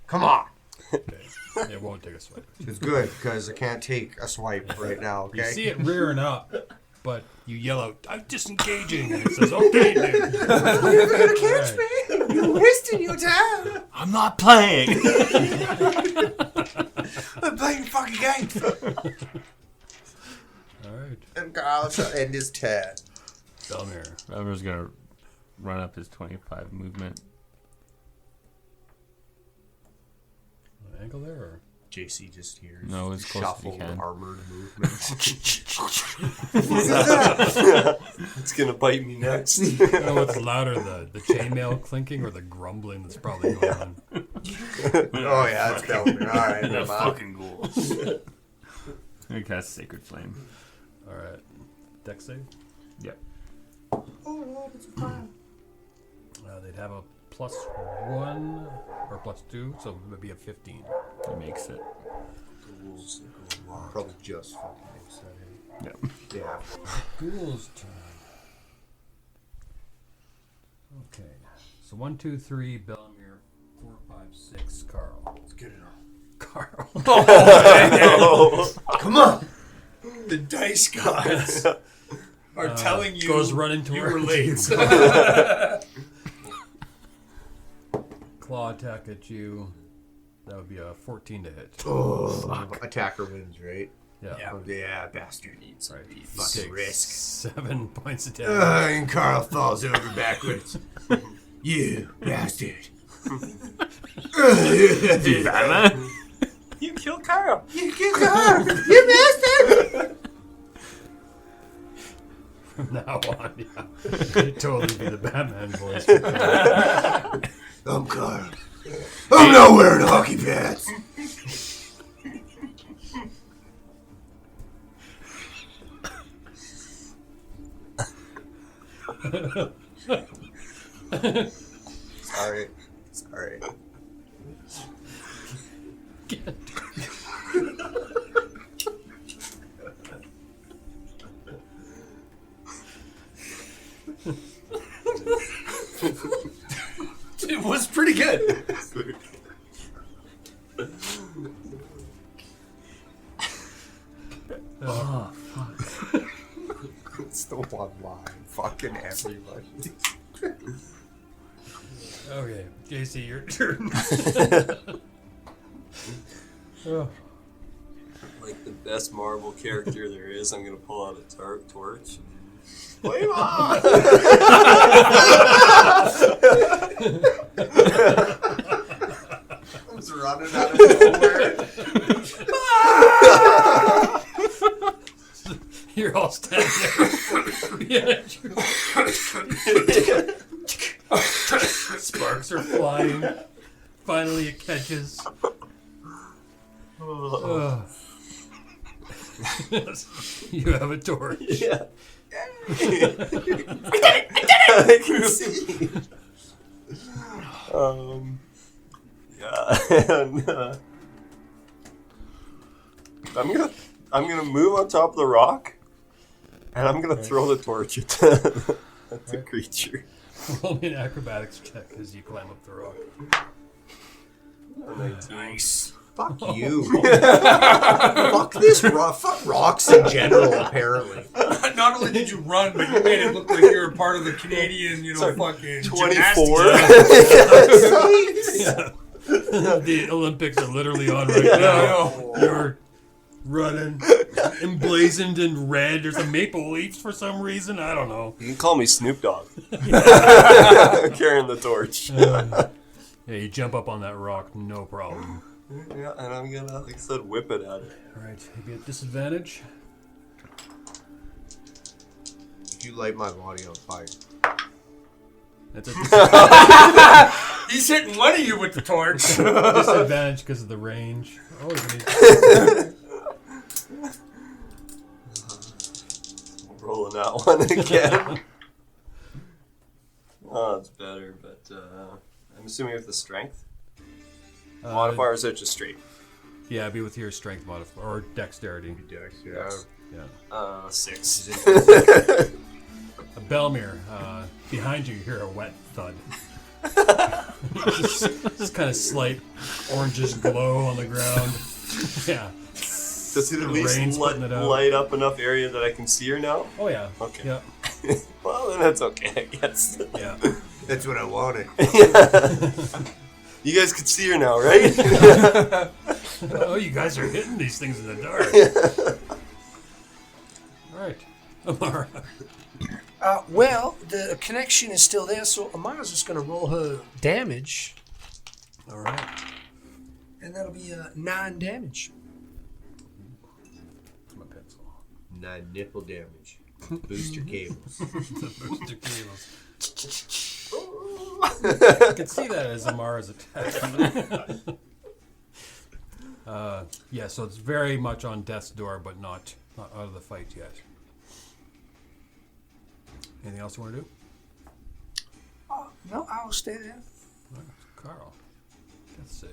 Come on. Okay. It won't take a swipe. It's good because I can't take a swipe right now. You Okay. see it rearing up, but you yell out, I'm disengaging. And it says, okay, dude. You're gonna catch Alright. me. You're wasting your time. I'm not playing. I'm playing a fucking game. Alright. And Kyle shall end his turn. Belmir. Elmer's gonna run up his 25 movement. An angle there? Or? JC just hears No, as close as shuffled you can. armored movement. It's gonna bite me next. I don't know what's louder, the chainmail clinking or the grumbling that's probably going on. Oh yeah, that's Belmir. All right, The never mind. fucking ghoul. I cast Sacred Flame. Alright. Dex save? Yep. They'd have a +1 or +2, so it would be a 15. That makes it. Probably just fucking makes that. Yep. Yeah. Ghoul's turn. Okay. So 1, 2, 3, Belmir. 4, 5, 6, Carl. Let's get it on. Carl. Come on. The dice gods are telling you Goes running you towards were late. Claw attack at you. That would be a 14 to hit. Oh, attacker wins, right? Yeah. Yeah. Oh, yeah, bastard needs Right. fucking Takes risk. 7 points of damage. And Carl falls over backwards. You bastard. Batman? You killed Carl. You Carl. You bastard. From now on, yeah. You'd totally be the Batman voice. I'm Carl. I'm not wearing hockey pads. Sorry. It was pretty good. Oh, fuck. It's the one line. Fucking everybody. Okay, JC, your turn. Oh. Like the best Marvel character there is, I'm gonna pull out a torch. Flame on! Comes running out of nowhere. You're all standing there. Sparks are flying. Finally, it catches. Ugh. You have a torch. Yeah. I can see. Yeah, and I'm gonna move on top of the rock, and I'm gonna throw the torch at the creature. Roll me an acrobatics check as you climb up the rock. Nice. Fuck you. Fuck this rock. Fuck rocks in general, apparently. Not only did you run, but you made it look like you were part of the Canadian, fucking 24. Yeah. The Olympics are literally on right now. You're running, emblazoned in red. There's a maple leafs for some reason. I don't know. You can call me Snoop Dogg. Carrying the torch. Yeah, you jump up on that rock, no problem. Yeah, and I'm gonna, like I said, whip it at it. All right, maybe at disadvantage. If you light my body on fire. That's a disadvantage. He's hitting one of you with the torch. Disadvantage because of the range. Oh, you need... Rolling that one again. Oh, it's better, but I'm assuming with the strength. Modifier is it just straight? Yeah, it'd be with your strength modifier or dexterity. Dex, yeah. Yeah. 6. Belmir, behind you, you hear a wet thud. just kind of slight orangish glow on the ground. Yeah. Does it at least Rain's putting it out. light up enough area that I can see her now? Oh yeah. Okay. Yeah. Well, then that's okay, I guess. Yeah. That's what I wanted. You guys can see her now, right? Oh, you guys are hitting these things in the dark. All right, Amara. Well, the connection is still there, so Amara's just going to roll her damage, All right. and that'll be 9 damage. My pencil. 9 nipple damage. Booster cables. The booster cables. I can see that as Amara's attack. Yeah, so it's very much on death's door, but not out of the fight yet. Anything else you want to do? No, I'll stay there. All right, Carl. Let's see.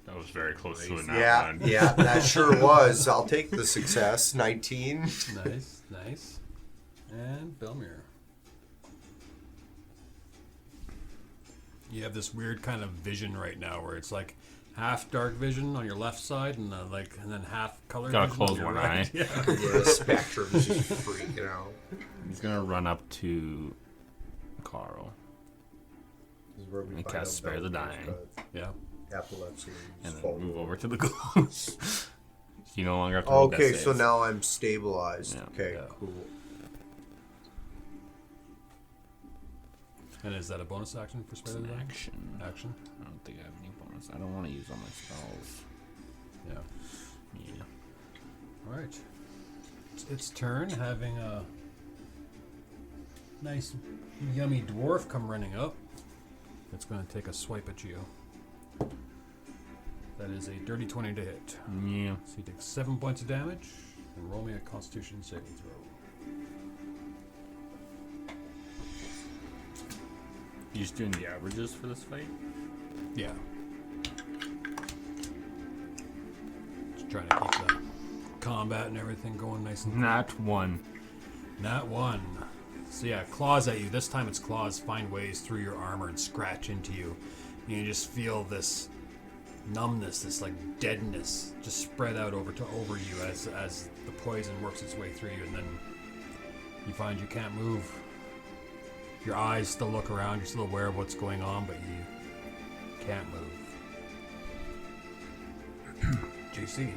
That was very close to a nat Yeah, one. yeah, that sure was. I'll take the success. 19. Nice, nice. And Belmir. You have this weird kind of vision right now where it's like half dark vision on your left side and then half color Gotta vision on close your one right. eye. Yeah. Yeah, the spectrum's just freaking out. He's gonna run up to Carl This is where we and find cast out Spare the Belmont Dying. Yeah. got Epilepsy. and then fall. move over to the ghoul. You no longer have to roll death Okay, so saves. now I'm stabilized. Yeah. Okay, Yeah. cool. And is that a bonus action for It's Spare an the Dying? action. Action? I don't think I have any bonus. I don't want to use all my spells. Yeah. Yeah. All right. It's its turn, having a nice, yummy dwarf come running up. It's going to take a swipe at you. That is a dirty 20 to hit. Yeah. So you take 7 points of damage, and roll me a Constitution saving throw. You just doing the averages for this fight? Yeah. trying to keep the combat and everything going nice and Not one. Not one. So yeah, claws at you. This time its claws find ways through your armor and scratch into you. And you just feel this numbness, this like deadness, just spread out over you as the poison works its way through you, and then you find you can't move. Your eyes still look around. You're still aware of what's going on, but you can't move. JC.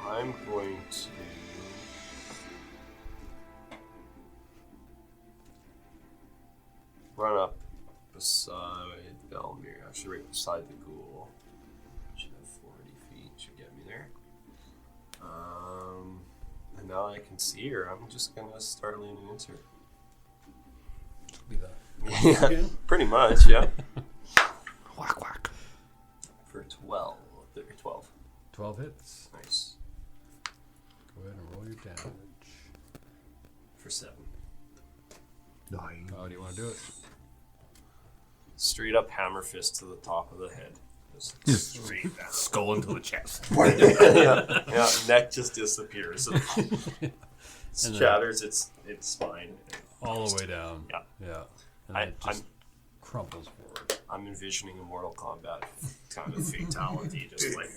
I'm going to run up beside Belmir, actually right beside the ghoul. Should have 40 feet, should get me there. And now I can see her, I'm just gonna start leaning into her. Be that. Yeah, pretty much, yeah. Whack whack. For 12. 12 hits. Nice. Go ahead and roll your damage. For 7. Nine. How do you want to do it? Straight up hammer fist to the top of the head. Just straight down. Skull into the chest. yeah, neck just disappears. It And shatters its spine. All the way down. Yeah. Yeah. And I- it just crumples forward. I'm envisioning a Mortal Kombat kind of fatality, just like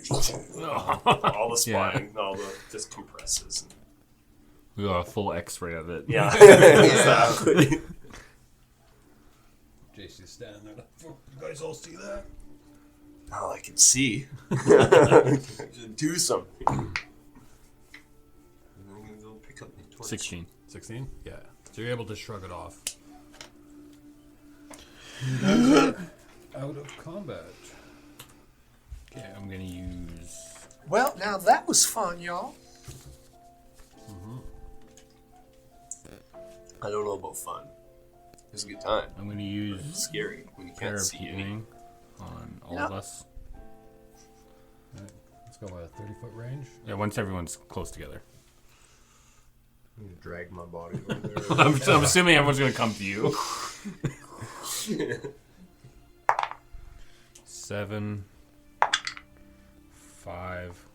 all the spine, all the just compresses. We got a full X-ray of it. Yeah, exactly. JC's standing there. You guys all see that? Now I can see. Should do something. I'm gonna go pick up my torch. 16. 16? Yeah. So you're able to shrug it off. Out of combat. Okay, I'm gonna use. Well, now that was fun, y'all. I don't know about fun. It was a good time. I'm gonna use It's scary when you pair can't of see any. healing on all of us. Alright, let's go by a 30-foot range. Yeah, once everyone's close together. I'm gonna drag my body over there. I'm assuming everyone's gonna come to you. 7, 5,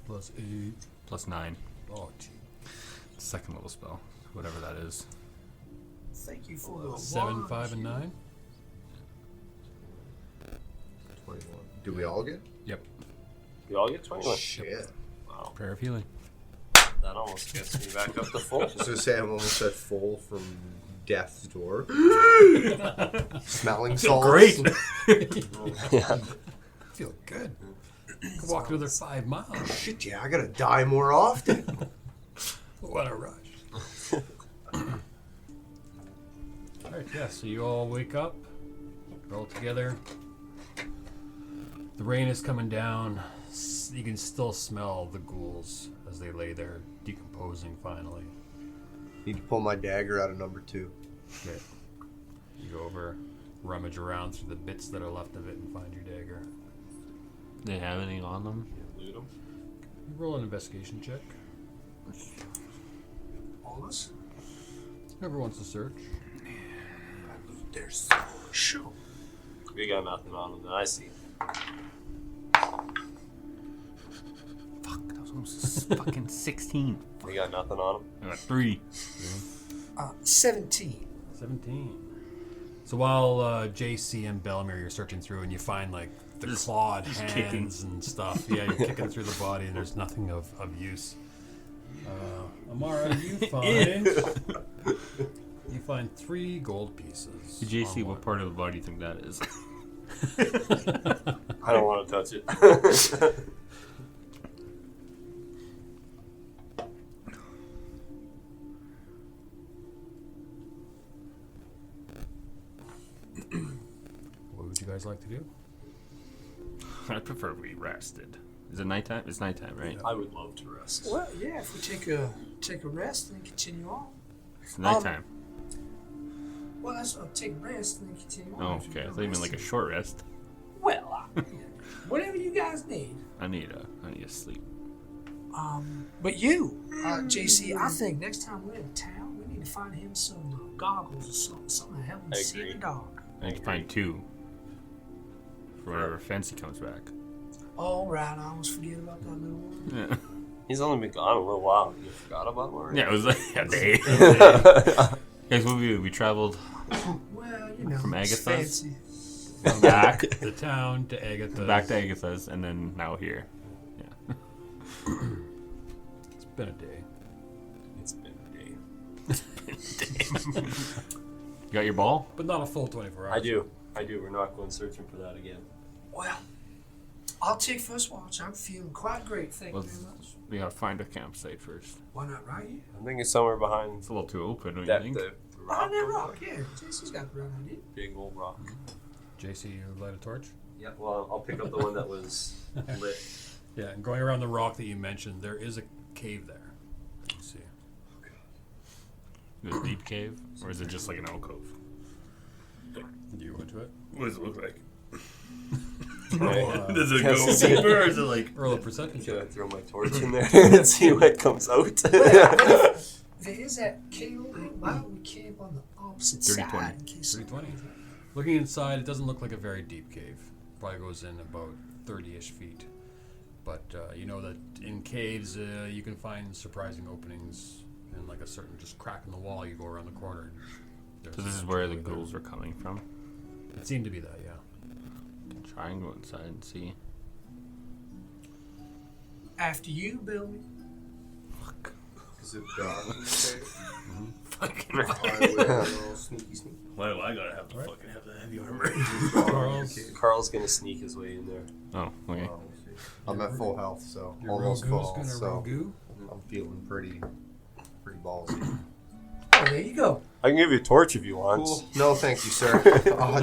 Plus 8. plus 9. Oh, gee. Second level spell, whatever that is. Thank you for the 7, 5, and 9. 21. Do we all get? Yep. We all get 21. Shit. Wow, Prayer of healing. that almost gets me back up to full. So say I'm almost at full from death's door. Smelling salts. Great. Yeah. Feel good. Could walk another 5 miles. Shit, yeah, I gotta die more often. What a rush. Alright, yeah, so you all wake up. You're all together. The rain is coming down. You can still smell the ghouls as they lay there decomposing finally. Need to pull my dagger out of number 2. Okay. You go over, rummage around through the bits that are left of it and find your dagger. They have anything on them? Loot 'em. You roll an investigation check. All of us? Whoever wants to search. There's sure. We got nothing on them that I see. Fuck, that was almost fucking 16. We got nothing on them. I got 3. 17. 17. So while JC and Belmir, you're searching through and you find like the clawed hands kicking. and stuff. Yeah, you're kicking through the body and there's nothing of use. Amara, you find 3 gold pieces. JC, on what one. part of the body do you think that is? I don't want to touch it. What would you guys like to do? I prefer we rested. Is it nighttime? It's nighttime, right? I would love to rest. Well, yeah, if we take a rest and then continue on. It's nighttime. Well, that's what take a rest and then continue on. Oh, If okay. I you're thought you meant like a resting. short rest. Well, whatever you guys need. I need a sleep. But you, JC, I think next time we're in town, we need need to find him some goggles or something to help him I see in agree. the dark. I need to find 2 for whenever Fancy comes back. All right, I almost forget about that little one. Yeah, He's only been gone a little while. You forgot about him already? yeah, it was like a day. Guys, what we traveled Well, you know, From it's Agatha's? fancy. back The town to Agatha. back to Agatha's, and then now here. Yeah. It's been a day. It's been a day. You got your ball? But not a full 24 hours. I do. We're not going searching for that again. Well, I'll take first watch. I'm feeling quite great, thank you Let's- very much. We gotta find a campsite first. Why not right here? I think it's somewhere behind It's a little too open, don't you that think? the Behind that over rock, there. yeah. JC's got the right idea. Big old rock. JC, you light a torch? Yeah. Well, I'll pick up the one that was lit. Yeah, and going around the rock that you mentioned, there is a cave there. You can see. Is it a deep cave, or is it just like an alcove? Do you go into it? What does it look like? Right. Does it Can't go see. deeper, or is it like? Roll a perception Should I check. throw my torch in there and see what comes out? If there is that cave over here, why don't we camp on the opposite 30, side 20. in case 320. Looking inside, it doesn't look like a very deep cave. Probably goes in about 30-ish feet. But you know that in caves, you can find surprising openings and like a certain just crack in the wall. You go around the corner. And So this is where the ghouls are coming from. It seemed to be that, yeah. Try and go inside and see. After you, Billy. Fuck. Is it dark in the cave? Fucking I will sneaky sneak. Why do I gotta have to Right. fucking have the heavy armor? Carl's, Carl's gonna sneak his way in there. Oh, okay. Oh, I'm at full health, so your almost Rogue's full. gonna So Rogu. I'm feeling pretty ballsy. Oh, there you go. I can give you a torch if you want. Cool. No, thank you, sir.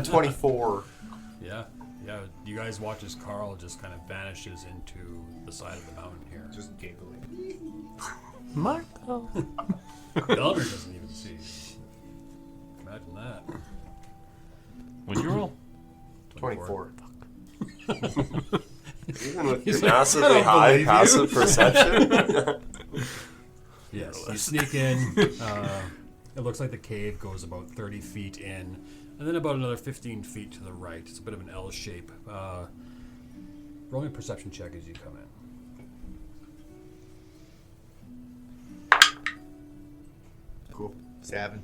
24. Yeah, yeah. You guys watch as Carl just kind of vanishes into the side of the mountain here. Just giggling. Marco. Belder doesn't even see you. Imagine that. What'd you roll? 24. Even with He's your like, massively "I don't high believe you." passive perception. Yes, you sneak in. It looks like the cave goes about 30 feet in, and then about another 15 feet to the right. It's a bit of an L shape. Roll me a perception check as you come in. Cool. 7.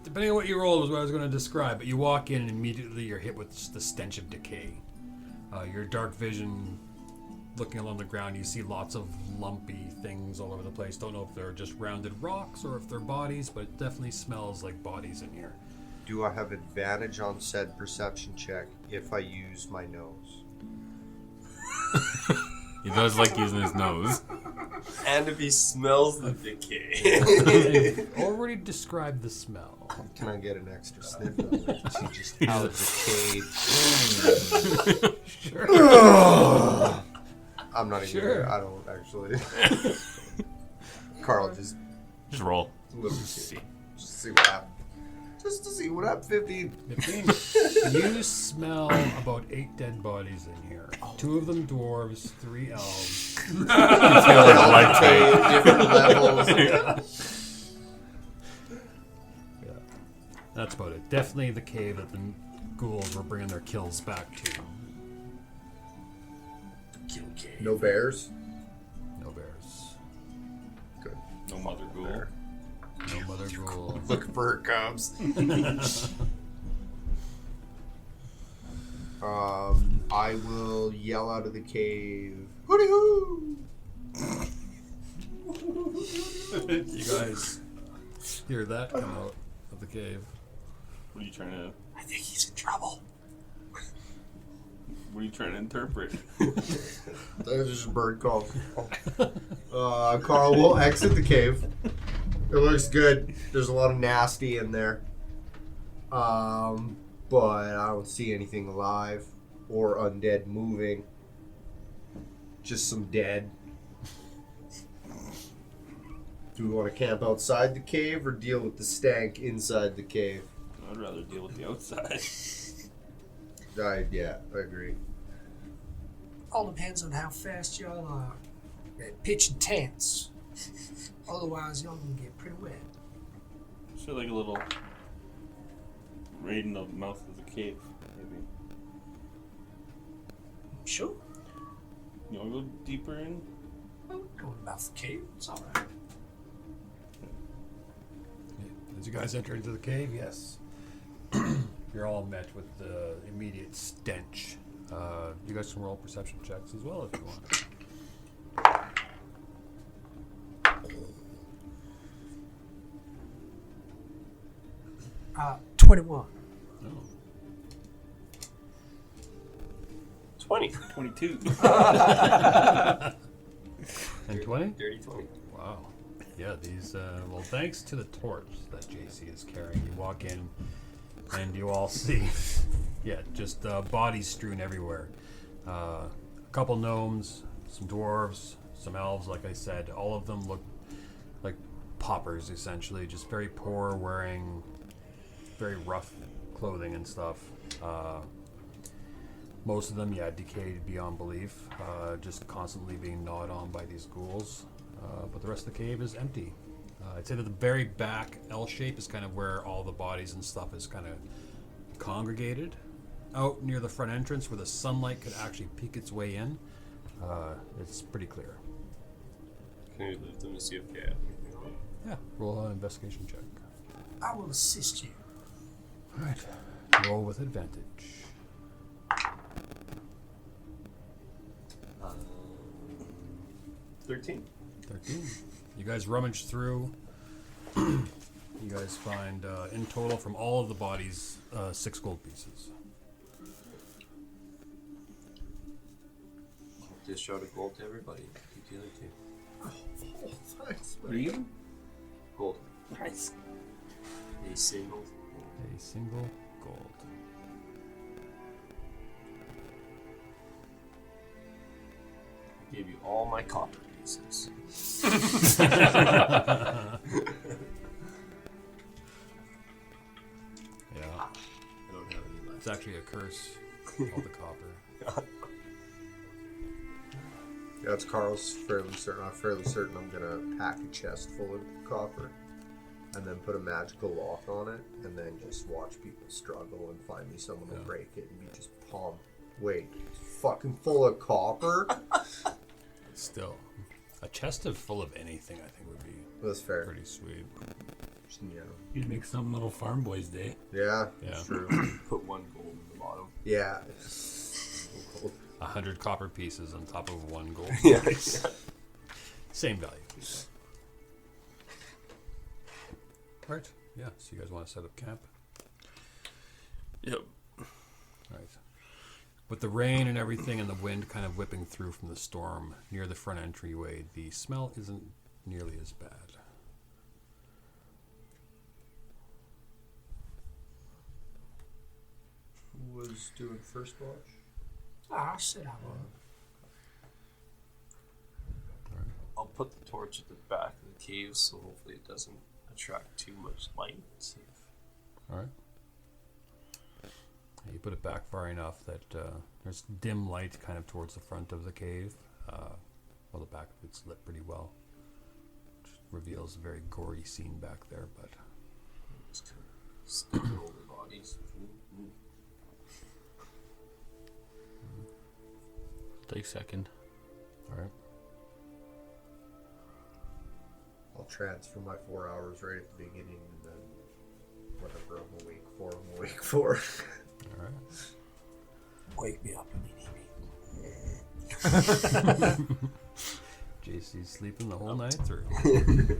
Depending on what you roll is what I was going to describe, but you walk in and immediately you're hit with the stench of decay. Your dark vision, looking along the ground, you see lots of lumpy things all over the place. Don't know if they're just rounded rocks or if they're bodies, but it definitely smells like bodies in here. Do I have advantage on said perception check if I use my nose? He does like using his nose. And if he smells the decay. I've already described the smell. Can I get an extra sniff of it to see just how decayed? Sure. I'm not even. Sure. I don't actually. Carl just Just roll. literally See. just see what happened. Just to see what happened. 15. 15. You smell about 8 dead bodies in here. 2 of them dwarves, 3 elves. Different levels. Yeah. That's about it. Definitely the cave that the ghouls were bringing their kills back to. No bears. No bears. Good. No mother ghoul. Bear. No mother ghoul. Looking for her cubs. I will yell out of the cave. Hooty hoo! You guys hear that come out of the cave. What are you trying to? I think he's in trouble. What are you trying to interpret? There's just a bird call. Carl will exit the cave. It looks good. There's a lot of nasty in there. But I don't see anything alive or undead moving. Just some dead. Do we want to camp outside the cave or deal with the stank inside the cave? I'd rather deal with the outside. Yeah, I agree. All depends on how fast y'all are at pitching tents. Otherwise, y'all gonna get pretty wet. So like a little raid in the mouth of the cave, maybe. Sure. You wanna go deeper in? Well, we're going about the cave. It's all right. As you guys enter into the cave, yes, you're all met with the immediate stench. You guys can roll perception checks as well if you want. 21. No. 20. 22. And 20? Dirty 20. Wow. Yeah, these, well, thanks to the torch that JC is carrying, you walk in and you all see, yeah, just bodies strewn everywhere. A couple gnomes, some dwarves, some elves, like I said. All of them look like paupers, essentially, just very poor, wearing very rough clothing and stuff. Most of them, yeah, decayed beyond belief, just constantly being gnawed on by these ghouls. But the rest of the cave is empty. I'd say that the very back L shape is kind of where all the bodies and stuff is kind of congregated. Out near the front entrance where the sunlight could actually peek its way in, it's pretty clear. Can we lift them to see if they have anything on? Yeah, roll an investigation check. I will assist you. Alright, roll with advantage. 13. 13. You guys rummage through. You guys find, in total, from all of the bodies, 6 gold pieces. Dish out a gold to everybody. Keep the other two. Thanks, What are you? Gold. Nice. A single. A single gold. Gave you all my copper pieces. Yeah. I don't have any left. It's actually a curse, all the copper. Yeah, it's Carl's fairly certain. I'm fairly certain I'm gonna pack a chest full of copper, and then put a magical lock on it, and then just watch people struggle and find me someone will break it and be just pumped. Wait, it's fucking full of copper? Still, a chest of full of anything, I think, would be That's fair. pretty sweet. Yeah, You'd make some little farm boys day. yeah, Yeah. it's true. Put one gold in the bottom. Yeah. 100 copper pieces on top of 1 gold. Yeah. Same value. Alright, yeah, so you guys want to set up camp? Yep. Alright. With the rain and everything and the wind kind of whipping through from the storm near the front entryway, the smell isn't nearly as bad. Who was doing first watch? I said I would. I'll put the torch at the back of the cave so hopefully it doesn't attract too much light. See if Alright. You put it back far enough that there's dim light kind of towards the front of the cave. Well, the back of it's lit pretty well. Which reveals a very gory scene back there, but just kind of stick over bodies. Take second. alright. I'll transfer my 4 hours right at the beginning, and then whatever I'm awake for, I'm awake for. Alright. Wake me up when you need me. JC's sleeping the whole night through. Hey,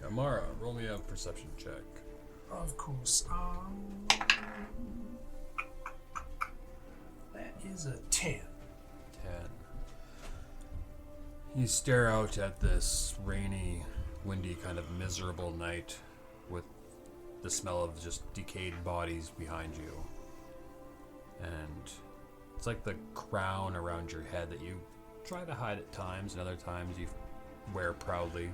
Amara, roll me a perception check. Of course. That is a 10. 10. You stare out at this rainy, windy, kind of miserable night with the smell of just decayed bodies behind you. And it's like the crown around your head that you try to hide at times, and other times you wear proudly.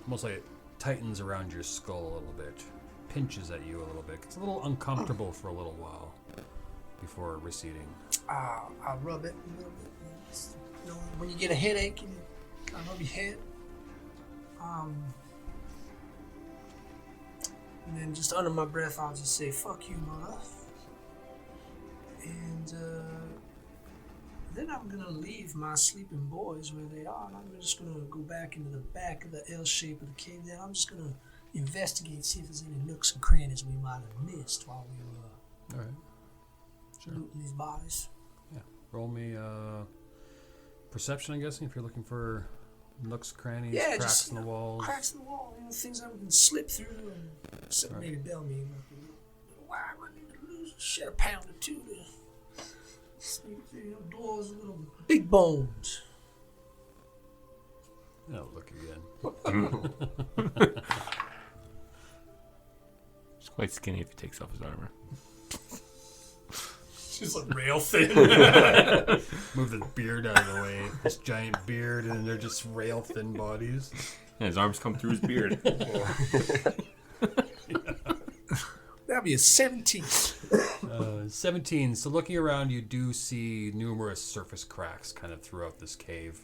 Almost like it tightens around your skull a little bit, pinches at you a little bit. It's a little uncomfortable for a little while before receding. I rub it a little bit. You know, when you get a headache, you climb up your head. And then just under my breath, I'll just say, "Fuck you, mother." And then I'm gonna leave my sleeping boys where they are, and I'm just gonna go back into the back of the L shape of the cave. Then I'm just gonna investigate, see if there's any nooks and crannies we might have missed while we were All right. Sure. looting these bodies. Yeah. Roll me perception, I'm guessing, if you're looking for nooks, crannies, Yeah, cracks just, in the walls. Cracks in the wall, things that we can slip through, and except Right. maybe Bellamy. Why I need to lose a pound or two to sneak through the doors, little big bones. Oh, look again. He's quite skinny if he takes off his armor. Just like rail thin. Move the beard out of the way. This giant beard, and they're just rail thin bodies. Yeah, his arms come through his beard. That'd be a 17. 17. So looking around, you do see numerous surface cracks kind of throughout this cave.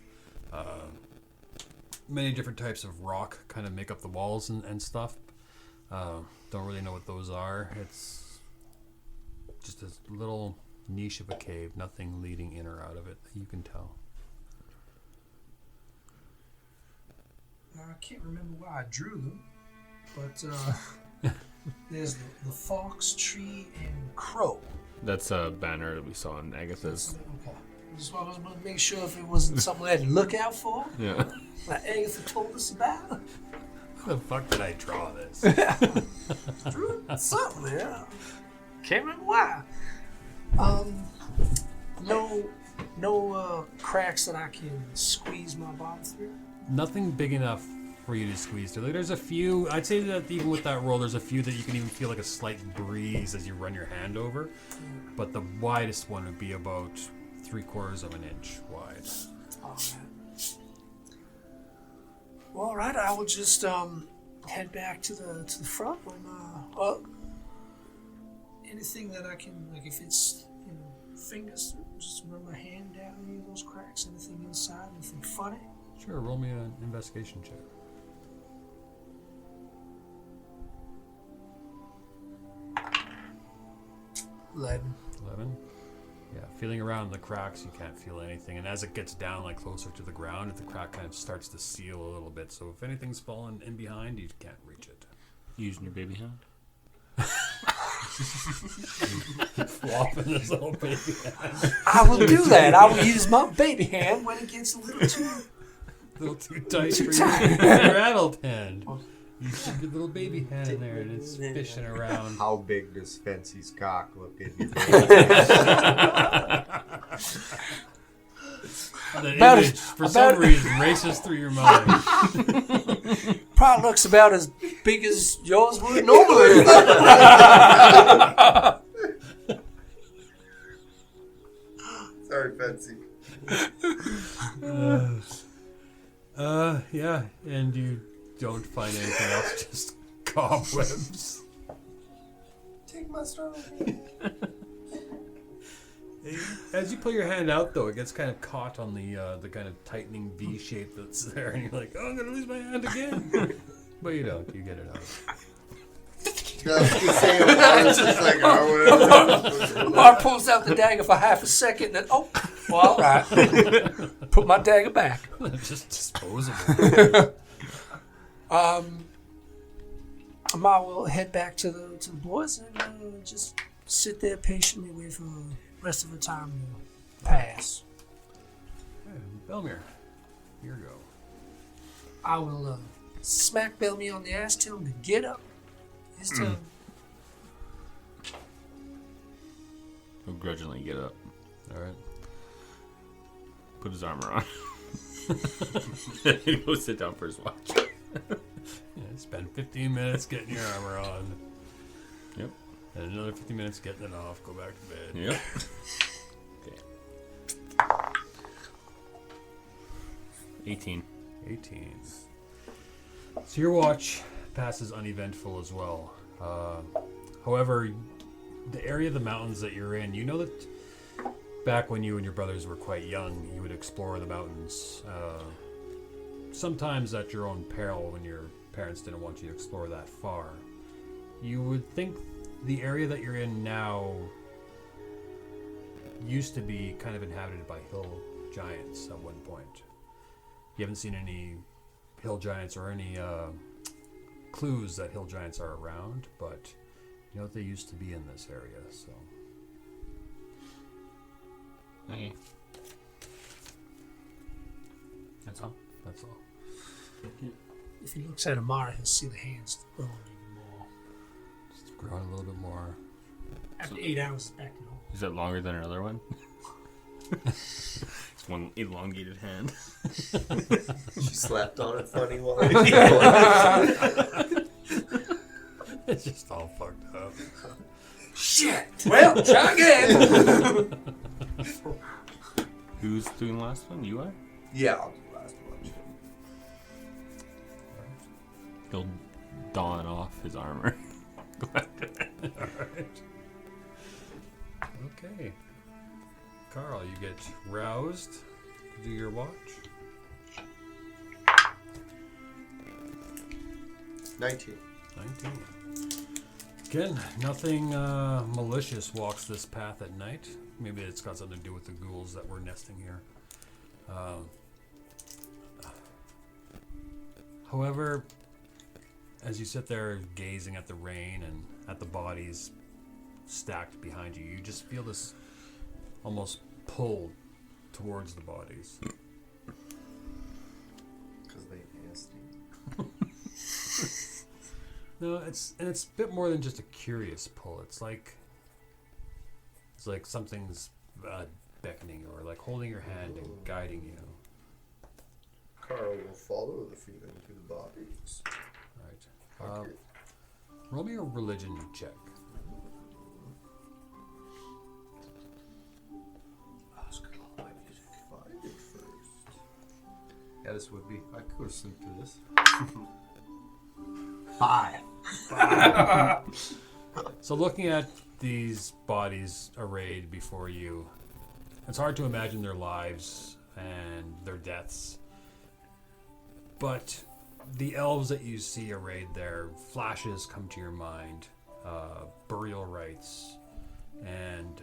Many different types of rock kind of make up the walls and stuff. Don't really know what those are. It's just a little niche of a cave, nothing leading in or out of it that you can tell. I can't remember why I drew them, but there's the fox, tree, and crow. That's a banner that we saw in Agatha's. Okay. I just wanted to make sure if it wasn't something I had to look out for, Yeah. like Agatha told us about. How the fuck did I draw this? Drew something there. Can't remember why. No cracks that I can squeeze my body through. Nothing big enough for you to squeeze through. Like, there's a few, I'd say that even with that roll, there's a few that you can even feel like a slight breeze as you run your hand over. But the widest one would be about 3/4 of an inch wide. Alright. Well, alright, I will just head back to the front when anything that I can, like if it's fingers, just run my hand down any of those cracks, anything inside, anything funny. Sure, roll me an investigation check. 11. 11. Yeah, feeling around the cracks, you can't feel anything. And as it gets down, like closer to the ground, the crack kind of starts to seal a little bit. So if anything's fallen in behind, you can't reach it. Using your baby hand? Flopping this little baby hand. I will do that. I will use my baby hand when it gets a little too tight Too for tight. your adult hand. You stick your little baby hand in there and it's fishing around. How big does Fancy's cock look in your The About image, as- for about- some reason, races through your mind. Probably looks about as big as yours would normally. Sorry, Fancy. Yeah, and you don't find anything else, just cobwebs. Take my straw. As you pull your hand out, though, it gets kind of caught on the kind of tightening V shape that's there, and you're like, "Oh, I'm gonna lose my hand again," but you don't. You get it out. I was gonna say, it's just like, oh, whatever. Mark pulls out the dagger for half a second, and then, well, all right. Put my dagger back. Just disposable. I will head back to the boys and just sit there patiently wait for the rest of the time to pass. Hey, Belmir, here you go. I will smack Bellamy on the ass, tell him to get up. His turn. He'll grudgingly get up. All right. Put his armor on. He'll go sit down for his watch. Yeah, spend 15 minutes getting your armor on. Yep. And another 15 minutes getting it off. Go back to bed. Yep. Okay. 18. 18. So your watch passes uneventful as well. However, the area of the mountains that you're in, you know that back when you and your brothers were quite young, you would explore the mountains sometimes at your own peril when your parents didn't want you to explore that far. You would think the area that you're in now used to be kind of inhabited by hill giants at one point. You haven't seen any hill giants or any clues that hill giants are around, but you know they used to be in this area, so. Okay. That's all. That's all. If he looks at Amara, he'll see the hands growing even more. Just growing a little bit more. After 8 hours, it's back to normal. Is it longer than another one? It's one elongated hand. She slapped on it funny while It's just all fucked up. Shit! Well, try again! Who's doing the last one? You are? Yeah, I'll do the last one. He'll don off his armor. Alright. Okay. Carl, you get roused to do your watch. 19. 19. Again, nothing malicious walks this path at night. Maybe it's got something to do with the ghouls that were nesting here. However, as you sit there gazing at the rain and at the bodies stacked behind you, you just feel this almost pull towards the bodies. Because they nasty. No, it's a bit more than just a curious pull. It's like something's beckoning or like holding your hand and guiding you. Carl will follow the feeling to the bodies. All right. Roll me a religion check. Find it first. Yeah, this would be. I could sleep through this. 5. So looking at these bodies arrayed before you, it's hard to imagine their lives and their deaths. But the elves that you see arrayed there, flashes come to your mind, burial rites, and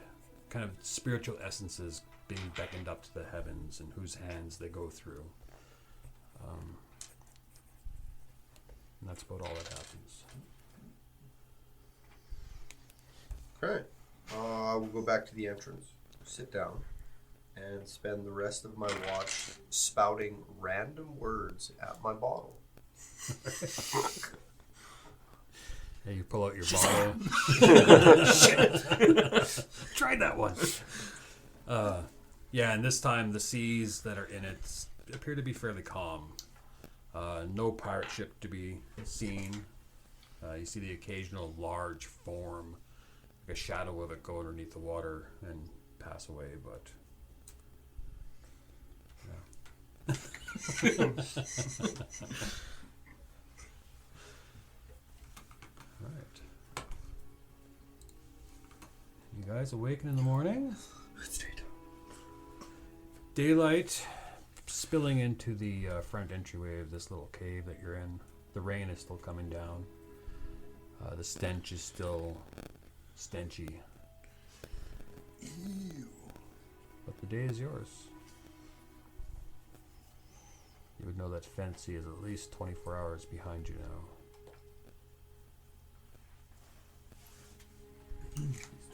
kind of spiritual essences being beckoned up to the heavens and whose hands they go through. And that's about all that happens. Okay. We'll go back to the entrance, sit down, and spend the rest of my watch spouting random words at my bottle. Hey, you pull out your bottle. Tried that one. Yeah, and this time the seas that are in it appear to be fairly calm. No pirate ship to be seen. You see the occasional large form, like a shadow of it go underneath the water and pass away, but yeah. Alright. You guys awaken in the morning. Daylight spilling into the front entryway of this little cave that you're in. The rain is still coming down. The stench is still stenchy. Ew. But the day is yours. You would know that Fancy is at least 24 hours behind you now.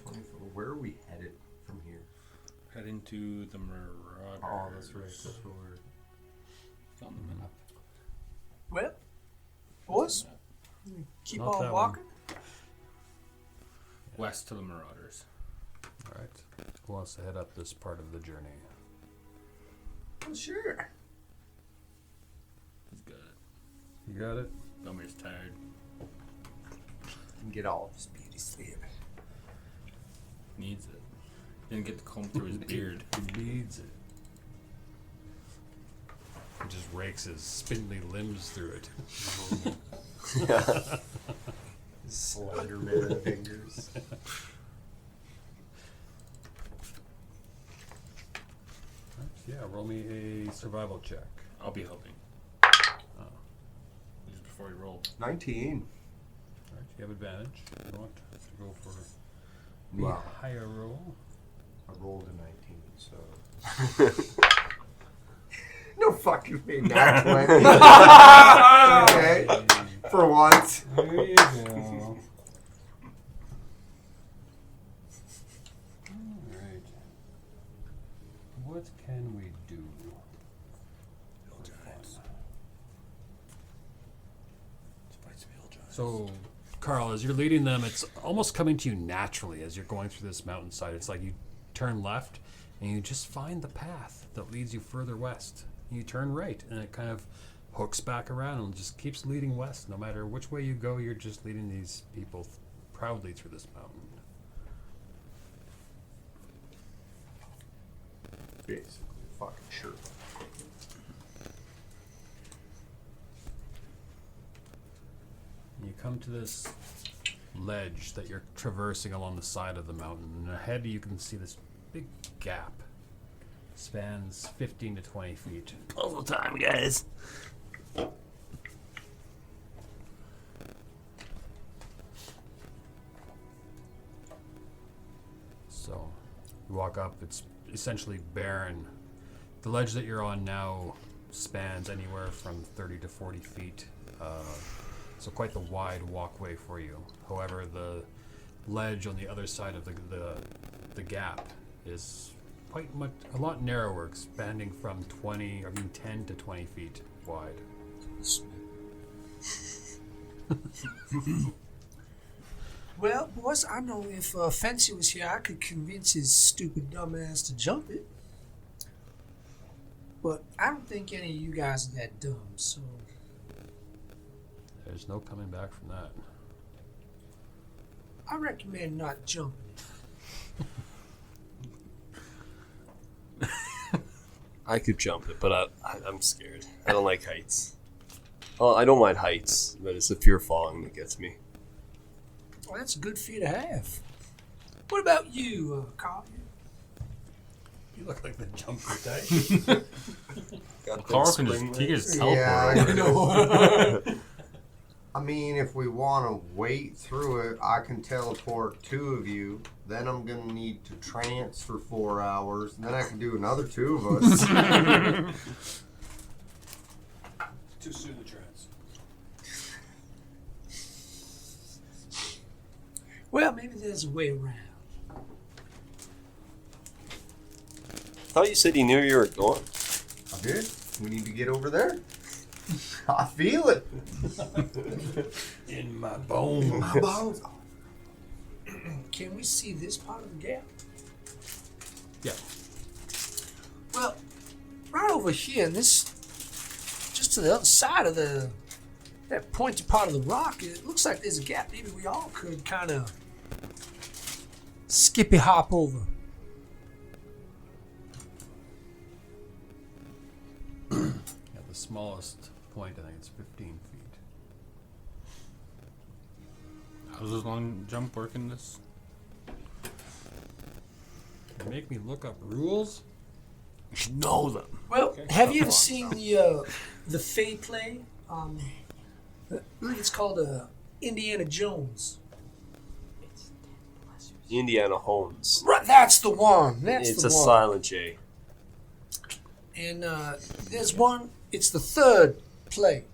24. Where are we headed from here? Head into the Marauders. Oh, that's right. That's where we're. It's on the map. Well, boys, keep Not on that walking. West to the Marauders. Alright. Who wants to head up this part of the journey? Well, sure. He's got it. You got it? Belmir's tired. And get all of this beauty sleep. Needs it. Didn't get to comb through his beard. He needs it. He just rakes his spindly limbs through it. Slender man fingers. Yeah, roll me a survival check. I'll be helping. before he rolled. 19. Alright, you have advantage. You want to go for the Wow. higher roll. I rolled a 19, so. No fucking way, not 20. Okay. For once. There you go. Alright. What can we do? So, Carl, as you're leading them, it's almost coming to you naturally as you're going through this mountainside. It's like you turn left and you just find the path that leads you further west. You turn right and it kind of hooks back around and just keeps leading west. No matter which way you go, you're just leading these people proudly through this mountain. Basically, fucking sure. You come to this ledge that you're traversing along the side of the mountain, and ahead you can see this big gap. Spans 15 to 20 feet. Puzzle time, guys. So you walk up, it's essentially barren. The ledge that you're on now spans anywhere from 30 to 40 feet. So quite the wide walkway for you. However, the ledge on the other side of the gap is quite much a lot narrower, expanding from 10 to 20 feet wide. Well, boys, I know if Fancy was here, I could convince his stupid dumbass to jump it. But I don't think any of you guys are that dumb, so There's no coming back from that. I recommend not jumping it. I could jump it, but I'm scared. I don't like heights. Well, I don't mind heights, but it's the fear of falling that gets me. Well, that's a good fear to have. What about you, Carl? You look like the jumper type. Carl can just he can just teleport Yeah, over. I know. I mean, if we want to wait through it, I can teleport 2 of you. Then I'm going to need to trance for 4 hours. And then I can do another 2 of us. Too soon to trance. Well, maybe there's a way around. I thought you said you knew you were going. I did. We need to get over there. I feel it. In my bones. My bones. Can we see this part of the gap? Yeah. Well, right over here, and this, just to the other side of that pointy part of the rock, it looks like there's a gap. Maybe we all could kind of skippy hop over. Yeah, the smallest point, I think it's 15 feet. How's this long jump work in this? You make me look up rules? You should know them. Well, have you ever seen the Fae play? I believe it's called Indiana Jones. Indiana Homes. Right, that's the one. That's It's the a one. silent J. And there's one. It's the third play,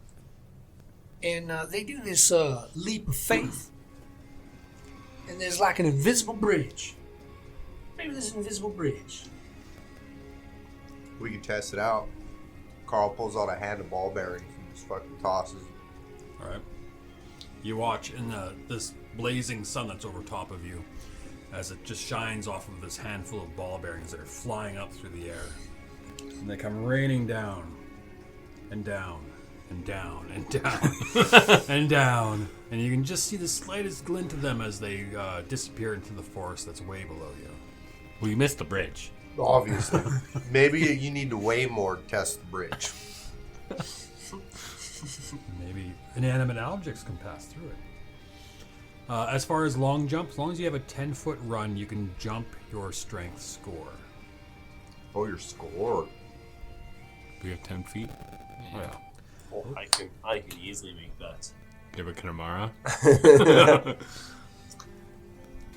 and they do this leap of faith. And there's like an invisible bridge. Maybe there's an invisible bridge. We can test it out. Carl pulls out a hand of ball bearings and just fucking tosses. Alright. You watch in this blazing sun that's over top of you as it just shines off of this handful of ball bearings that are flying up through the air. And they come raining down and down and down and down and down. And you can just see the slightest glint of them as they disappear into the forest that's way below you. Well, you missed the bridge. Obviously. Maybe you need to weigh more to test the bridge. Maybe inanimate objects can pass through it. As far as long jump, as long as you have a 10-foot run, you can jump your strength score. Oh, your score. We have 10 feet. Yeah. Oh, I can easily make that. Give it Kanamara.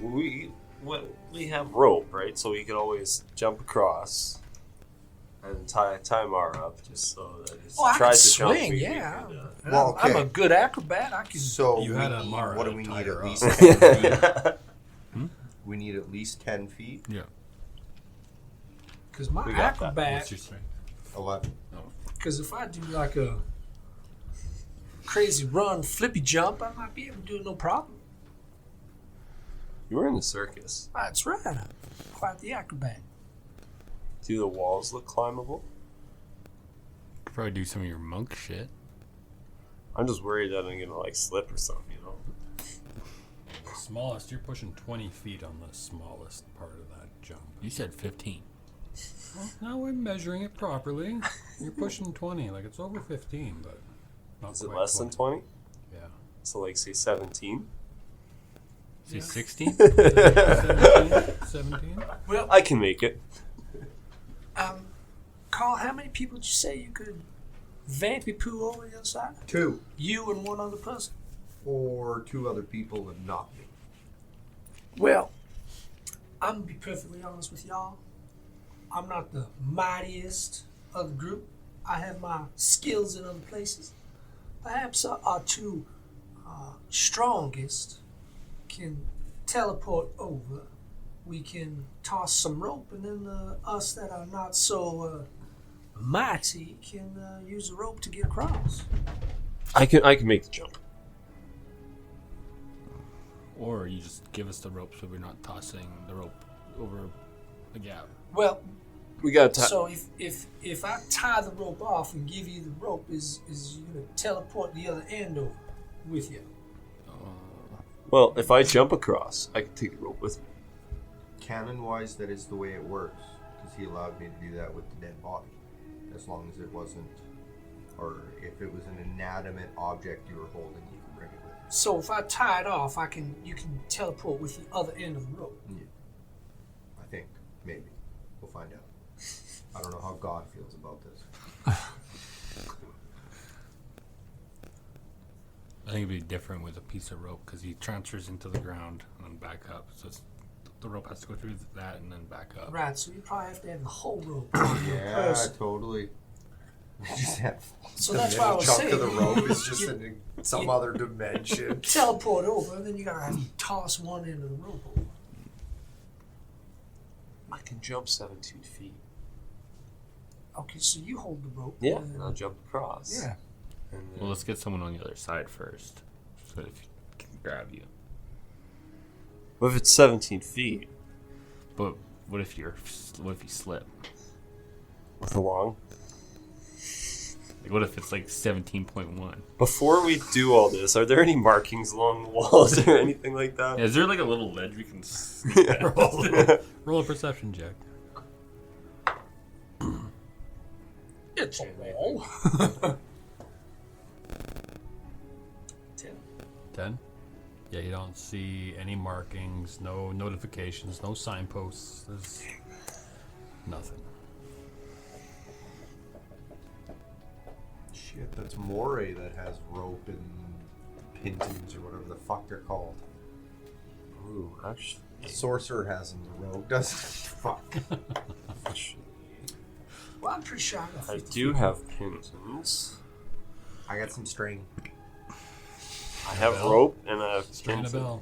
We have rope, right? So we could always jump across and tie Mara up just so that if Oh, I she can tries to jump, swing, we yeah. could, Well, I'm okay. a good acrobat. I can. So You we had a need, Mara what do to we tie need? her At up. least 10 feet. We need at least 10 feet. Yeah. Because my We got that. acrobat. What's your strength? 11. Because if I do like a crazy run, flippy jump, I might be able to do it no problem. You were in the circus. That's right. I'm quite the acrobat. Do the walls look climbable? Could probably do some of your monk shit. I'm just worried that I'm gonna like slip or something, you know? The smallest, you're pushing 20 feet on the smallest part of that jump. You said 15. Well, now we're measuring it properly. You're pushing 20, like it's over 15, but not Is it quite less than 20? Yeah. So like say 17? Say 16? 17? Well, I can make it. Carl, how many people did you say you could vampy poo over the other side? 2. You and one other person. Or 2 other people and not me. Well, I'm gonna be perfectly honest with y'all. I'm not the mightiest of the group. I have my skills in other places. Perhaps our 2 strongest can teleport over. We can toss some rope, and then us that are not so mighty can use the rope to get across. I can make the jump. Or you just give us the rope so we're not tossing the rope over the gap. Well, We got so if I tie the rope off and give you the rope, is you gonna teleport the other end over with you? Well, if I jump across, I can take the rope with me. Canon-wise, that is the way it works. Because he allowed me to do that with the dead body. As long as it wasn't... Or if it was an inanimate object you were holding, you could bring it with you. So if I tie it off, you can teleport with the other end of the rope. Yeah. I think. Maybe. We'll find out. I don't know how God feels about this. I think it'd be different with a piece of rope because he transfers into the ground and then back up. So the rope has to go through that and then back up. Right, so you probably have to have the whole rope. Yeah, person. totally. We just have So the that's why I middle was chunk saying. of the rope is just you- in some you- other dimension. Teleport over, and then you gotta have to toss one end of the rope over. I can jump 17 feet. Okay, so you hold the rope. Yeah, and and I'll jump across. Yeah. And then, Well, let's get someone on the other side first. So if he can grab you. what if it's 17 feet? But what if you slip? With a long? Like what if it's like 17.1? Before we do all this, are there any markings along the walls or anything like that? Is there like a little ledge we can Roll a perception check. It's a wall. 10? Yeah, you don't see any markings, no notifications, no signposts. There's nothing. Shit, that's Moray that has rope and pintons or whatever the fuck they're called. Ooh, actually. Sorcerer has them, the rogue doesn't. Fuck. Well, I'm pretty sure I got I 50 do feet. have pins. I got some string. I have Bell. rope and I have String a pins. bell.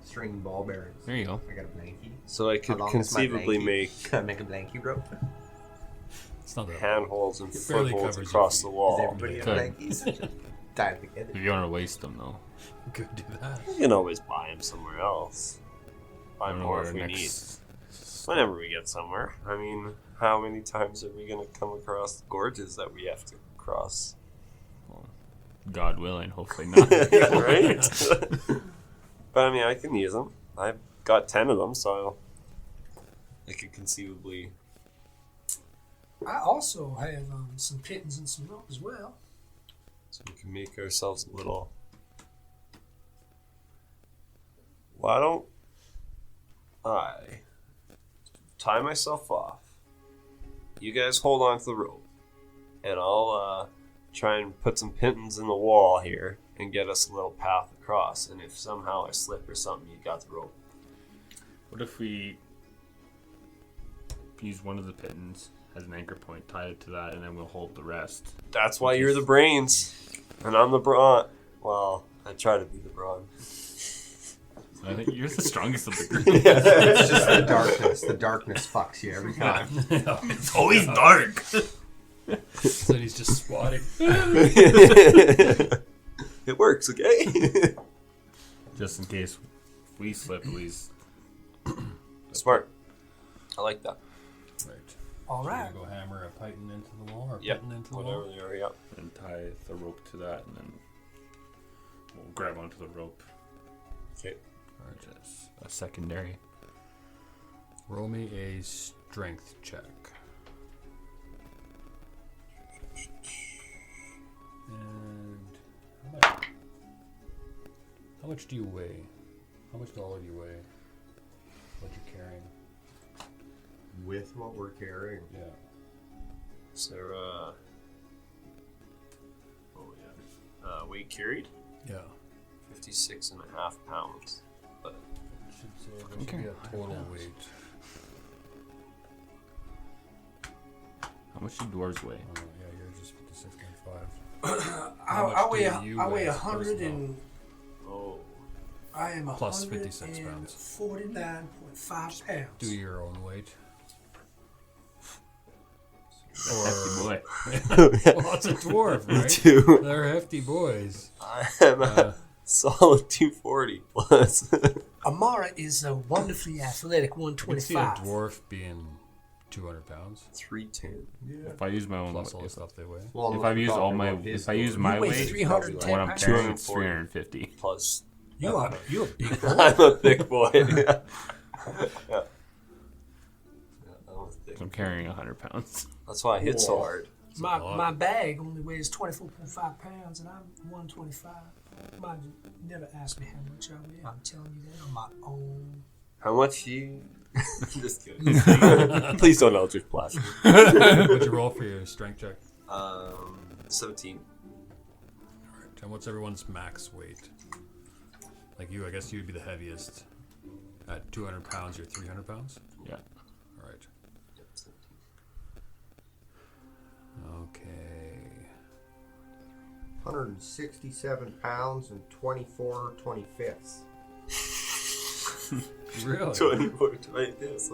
String and ball bearings. There you go. I got a blankie. So I How could long is my conceivably blankie? make Can I make a blankie rope? It's not that handholds and It barely footholds covers across your the feet. wall. Does everybody have Good. blankies? Tie them together. If you want to waste them though. Could do that. We can always buy them somewhere else. I Buy don't know more where if our we need. next. Whenever we get somewhere. I mean, how many times are we going to come across gorges that we have to cross? God willing, hopefully not. Right? But I mean, I can use them. I've got 10 of them, so I could conceivably. I also have some pittons and some rope as well. So we can make ourselves a little. Why don't I tie myself off? You guys hold on to the rope, and I'll try and put some pins in the wall here and get us a little path across. And if somehow I slip or something, you got the rope. What if we use one of the pins as an anchor point, tie it to that, and then we'll hold the rest? That's why you're the brains, and I'm the brawn. Well, I try to be the brawn. I think you're the strongest of the group. It's just the darkness. The darkness fucks you every time. It's always dark. So he's just squatting. It works, okay? Just in case we slip, at least. Smart. I like that. Right. All So right. you go hammer a python into the wall or Yep. python into the Whatever wall. they are, yep. And tie the rope to that, and then we'll grab onto the rope. Okay. Alright. Just a secondary. Roll me a strength check. And how much do you weigh? How much dollar do you weigh? What you're carrying? With what we're carrying. Yeah. Sarah. Oh, yeah. Weight carried? Yeah. 56.5 pounds. But It should say there should be a total weight. How much do dwarves weigh? Oh yeah, you're just 56.5. I much weigh do a- you I weigh weigh 100 personal? and oh, I am Plus 56 pounds. 149.5 pounds. Do your own weight. Hefty boy. Well, it's a dwarf, right? Two. They're hefty boys. I'm a solid 240 plus. Amara is a wonderfully athletic You can see a 125. dwarf being 200 pounds 310. If I use my own, plus all the if, stuff they weigh. Well, if I use all my, about his if I use though. my You weigh weight, 310 what I'm pounds. carrying, it's 240. 350. Plus, You're a big boy. I'm a big boy. Yeah. Yeah, I'm a thick. So I'm carrying 100 pounds. That's why I hit so hard. My bag only weighs 24.5 pounds, and I'm 125. Mind you, never ask me how much I weigh. I'm telling you that on my own. How much you? Just kidding. Please don't Eldritch Blast me. What'd you roll for your strength check? 17. Alright, and what's everyone's max weight? Like you, I guess you'd be the heaviest. At 200 pounds, you're 300 pounds? Yeah. Alright. Okay. 167 pounds and 24 25ths. Really? 24 this.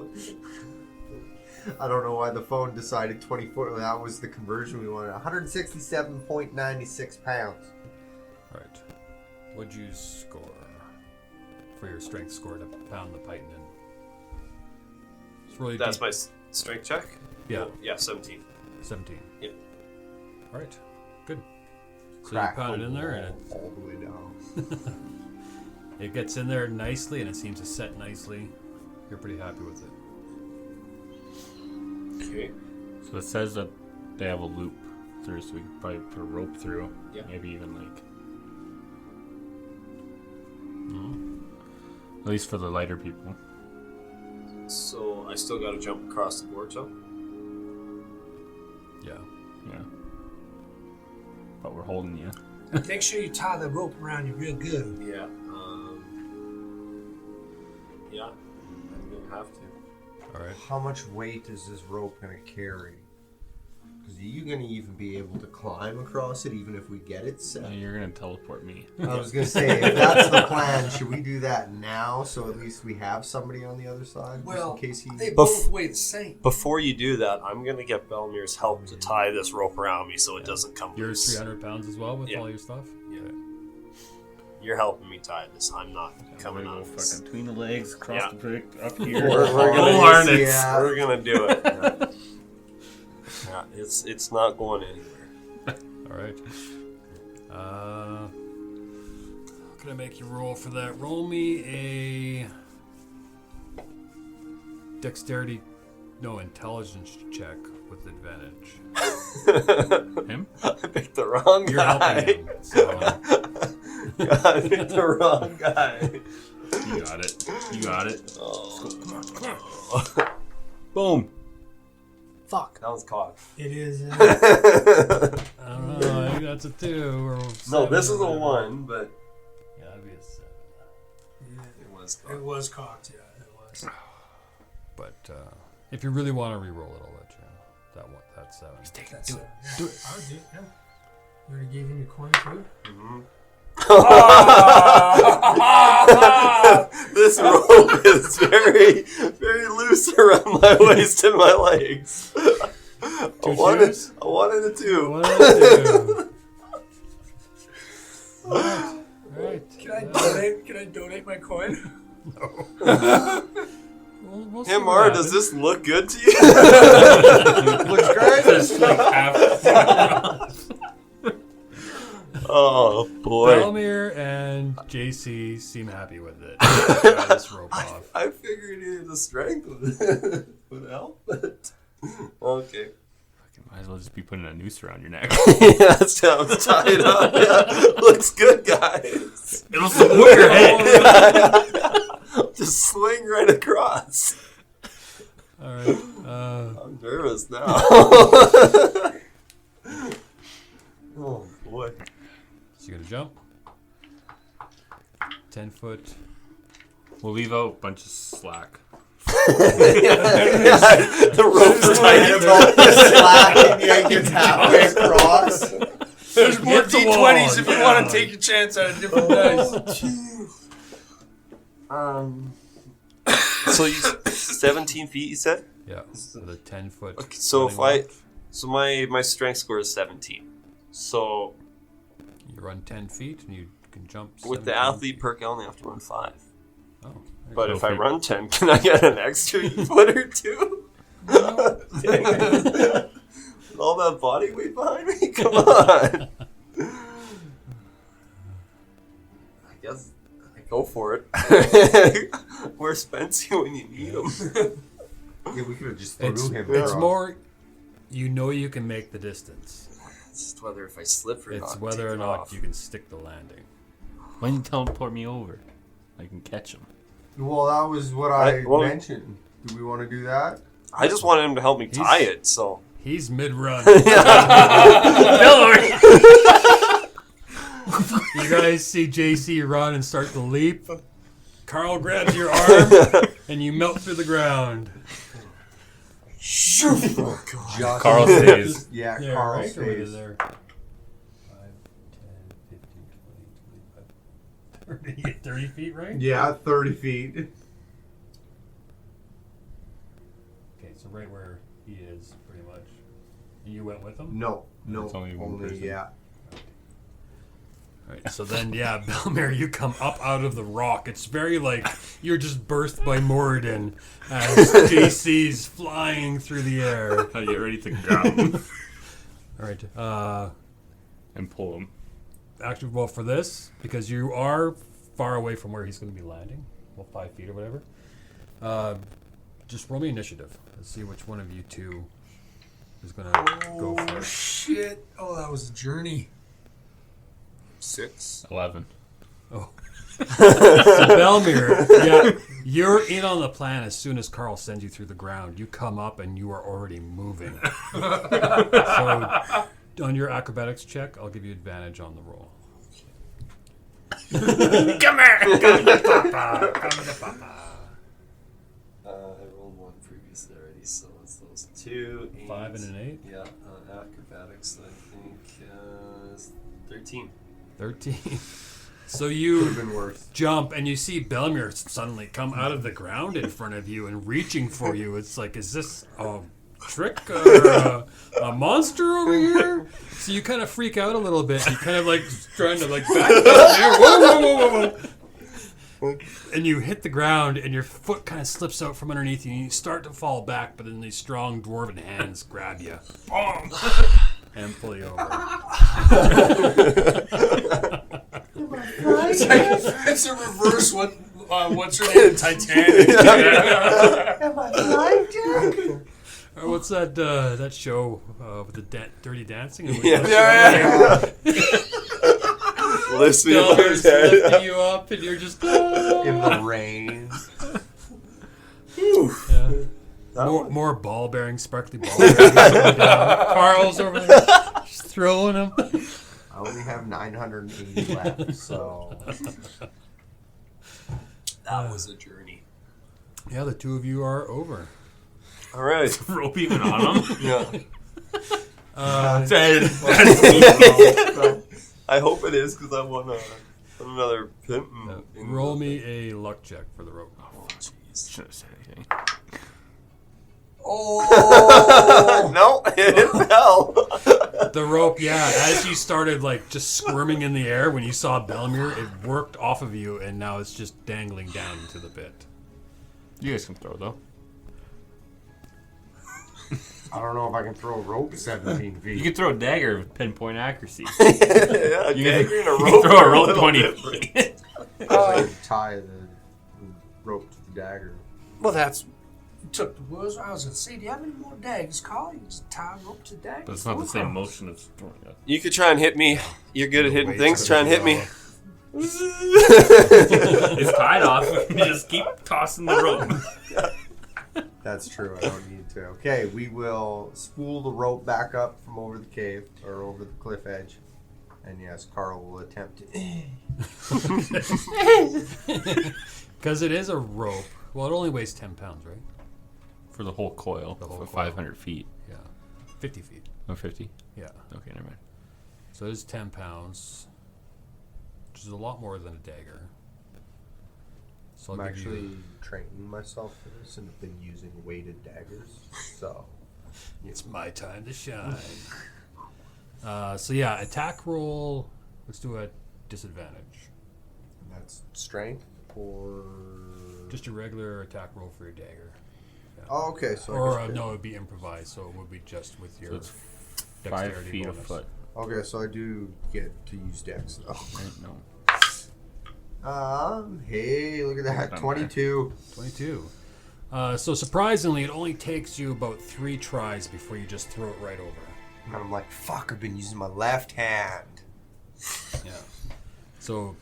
I don't know why the phone decided 24. That was the conversion we wanted. 167.96 pounds. Alright. What'd you score for your strength score to pound the python in? It's really That's deep. my strength check? Yeah, Yeah, 17. 17. Yeah. Alright, good. So Crack you pound the it in there wall and all the way down. it gets in there nicely and it seems to set nicely. You're pretty happy with it. Okay. So it says that they have a loop through, so we could probably put a rope through. Yeah. Maybe even like. At least for the lighter people. So I still gotta jump across the board, so? Yeah. Yeah. But we're holding you. Make sure you tie the rope around you real good. Yeah. Yeah. I'm gonna have to. Alright. How much weight is this rope going to carry? Because are you going to even be able to climb across it even if we get it set? You're gonna teleport me. I was going to say, if that's the plan, should we do that now so at least we have somebody on the other side? Well, just in case he... they both weigh the same. Before you do that, I'm gonna get Belmir's help to tie this rope around me so it doesn't come You're loose. 300 pounds as well with Yeah. all your stuff? Yeah. Okay. You're helping me tie this. I'm not I'm coming gonna go off this. fucking between the legs, across Yeah. the brick, up here. We're gonna Full do harness. this. Yeah. We're gonna do it. Yeah, it's not going anywhere. Alright. How can I make you roll for that? Roll me a intelligence check with advantage. Him? I picked the wrong You're guy. helping him, so I picked the wrong guy. You got it. You got it. Oh. Boom. Fuck. That was caught. It is. I don't know. I That's a 2 or No, 7 this or is a whatever. 1, but Yeah, that'd be a 7. it was. It was cocked, yeah, it was. But if you really want to re-roll it, I'll let you. That one, that's 7. That's do it. it. Yeah, Do it. I would do it, yeah. You already gave him your coin, too? This rope is very, very loose around my waist and my legs. A 1 and a 2. 1 and a 2. Right. Can I donate my coin? We'll see Hey, what Mara, happens. does this look good to you? Looks great. Just like half. Oh, boy. Belmir and JC seem happy with it. Try this rope off. I figured the strength would help, but okay. Might as well just be putting a noose around your neck. Yeah, that's how I'm tied up. Yeah. Looks good, guys. It'll support your head. Just swing right across. All right. I'm nervous now. Oh, boy. So you're gonna jump. 10 foot. We'll leave out a bunch of slack. The rope's tight. Slacking yankings halfway across. There's more Hit the D20s wall, if you yeah. want to take your chance at a different dice. So you 17 feet, you said? Yeah. With a 10 foot. Okay, so if running I, so my strength score is 17. So You run 10 feet and you can jump. with the 17 athlete perk, I only have to run 5. Oh. But Go if I figure. run 10, can I get an extra foot or 2? Dang it. With all that body weight behind me? Come on. I guess I go for it. Where's Spency when you need him? Yeah, we could have just threw It's, him. it's across. more, you know you can make the distance. It's just whether if I slip or It's not. whether or take not off. you can stick the landing. Why don't you teleport me over? I can catch him. Well, that was what I Well- mentioned. Do we want to do that? I just wanted him to help me tie it, so. He's mid-run. You guys see JC run and start to leap. Carl grabs your arm and you melt through the ground. Oh, God. Just Carl stays. Yeah, There, Carl right? Or what is stays. there? 5, 10, 15, 20, 25, 30 feet, right? Yeah, 30 feet. Okay, so right where he is, pretty much. You went with him? No, It's only one person. yeah. Right, so then, yeah, Belmir, you come up out of the rock. It's very like you're just birthed by Moradin as JC's flying through the air. I get ready to grab him All right. and pull him. Actually, well, for this, because you are far away from where he's going to be landing, well, 5 feet or whatever, just roll me initiative. Let's see which one of you two is going to go for Oh, it. shit. Oh, that was a journey. 6. 11. Oh. So Belmir, yeah, you're in on the plan as soon as Carl sends you through the ground. You come up and you are already moving. So on your acrobatics check, I'll give you advantage on the roll. Come here! Come to Papa! Come to Papa! I rolled 1 previously already, so it's those 2. 5 and an 8? Yeah, acrobatics, I think, is 13. 13. So Could you have been worse. jump and you see Belmir suddenly come out of the ground in front of you and reaching for you. It's like, is this a trick or a monster over here? So you kind of freak out a little bit. You kind of like trying to like back down there. Whoa, whoa, whoa, whoa, whoa. And you hit the ground and your foot kind of slips out from underneath you and you start to fall back, but then these strong dwarven hands grab you. Boom! And pull you over. It's a reverse what's her name? Titanic. Or what's that that show with the Dirty Dancing? Yeah. Lifts me above his head. lifting you up, and you're just In the rain. yeah. More ball bearing, sparkly ball bearing. Carl's over there, just throwing them. I only have 980 left, so That was a journey. Yeah, the two of you are over. All right. Rope even on him? Yeah. Dead. I hope it is because I want another pimp. Roll me a luck check for the rope. Oh, jeez. Should have said anything. Oh no! It fell. The rope, yeah, as you started like just squirming in the air when you saw Belmir, it worked off of you and now it's just dangling down into the pit. You guys can throw though. I don't know if I can throw a rope 17 feet. You can throw a dagger with pinpoint accuracy. Yeah, You dagger and a You rope. can throw are a rope little 20 different. feet. I tie the rope to the dagger. Well, that's. You took the words. I was going to say, do you have any more daggers, Carl? You can just tie a rope to the dagger. But it's not the same motion as throwing it. You could try and hit me. You're good at hitting Wait, things. Try and hit me. It's tied off. You just keep tossing the rope. That's true. I don't need to. Okay, we will spool the rope back up from over the cave or over the cliff edge. And yes, Carl will attempt to. Because it is a rope. Well, it only weighs 10 pounds, right? For the whole coil. The whole for coil. 500 feet. Yeah. 50 feet. Oh, 50? Yeah. Okay, never mind. So it is 10 pounds, which is a lot more than a dagger. So I'm I'll give actually you, training myself for this and have been using weighted daggers. So, it's my time to shine. So yeah, attack roll. Let's do a disadvantage. that's strength or. Just a regular attack roll for your dagger. Oh, okay. So I Or guess- no, it would be improvised, so it would be just with your So it's 5 dexterity feet bonus. a foot. Okay, so I do get to use dex though. Right? No. Hey, look at that, Not 22. 22. So surprisingly, it only takes you about 3 tries before you just throw it right over. And I'm like, fuck, I've been using my left hand. Yeah. So,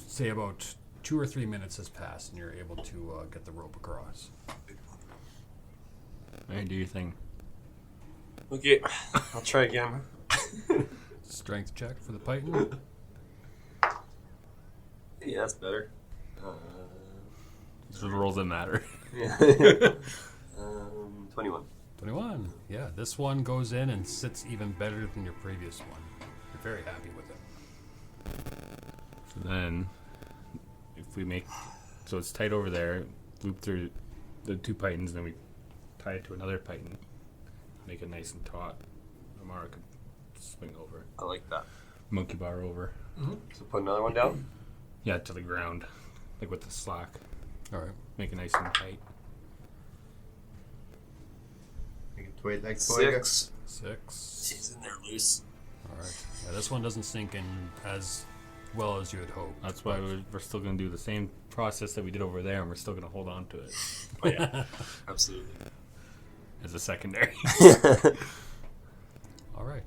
say about 2 or 3 minutes has passed, and you're able to get the rope across. Alright, do your thing. Okay, I'll try again. Strength check for the Python. Yeah, that's better. These are the rolls that matter. Yeah. 21. 21. Yeah, this one goes in and sits even better than your previous one. You're very happy with it. So then, if we make, so it's tight over there, loop through the 2 pythons, then we tie it to another python, make it nice and taut. Amara could swing over, I like that. monkey bar over. So put another one down. Yeah, to the ground, like with the slack. All right. Make it nice and tight. I can twig like twig. 6. 6. She's in there loose. All right. Yeah, this one doesn't sink in as well as you had hoped. That's why we're still going to do the same process that we did over there, and we're still going to hold on to it Oh, yeah. Absolutely. as a secondary. All right.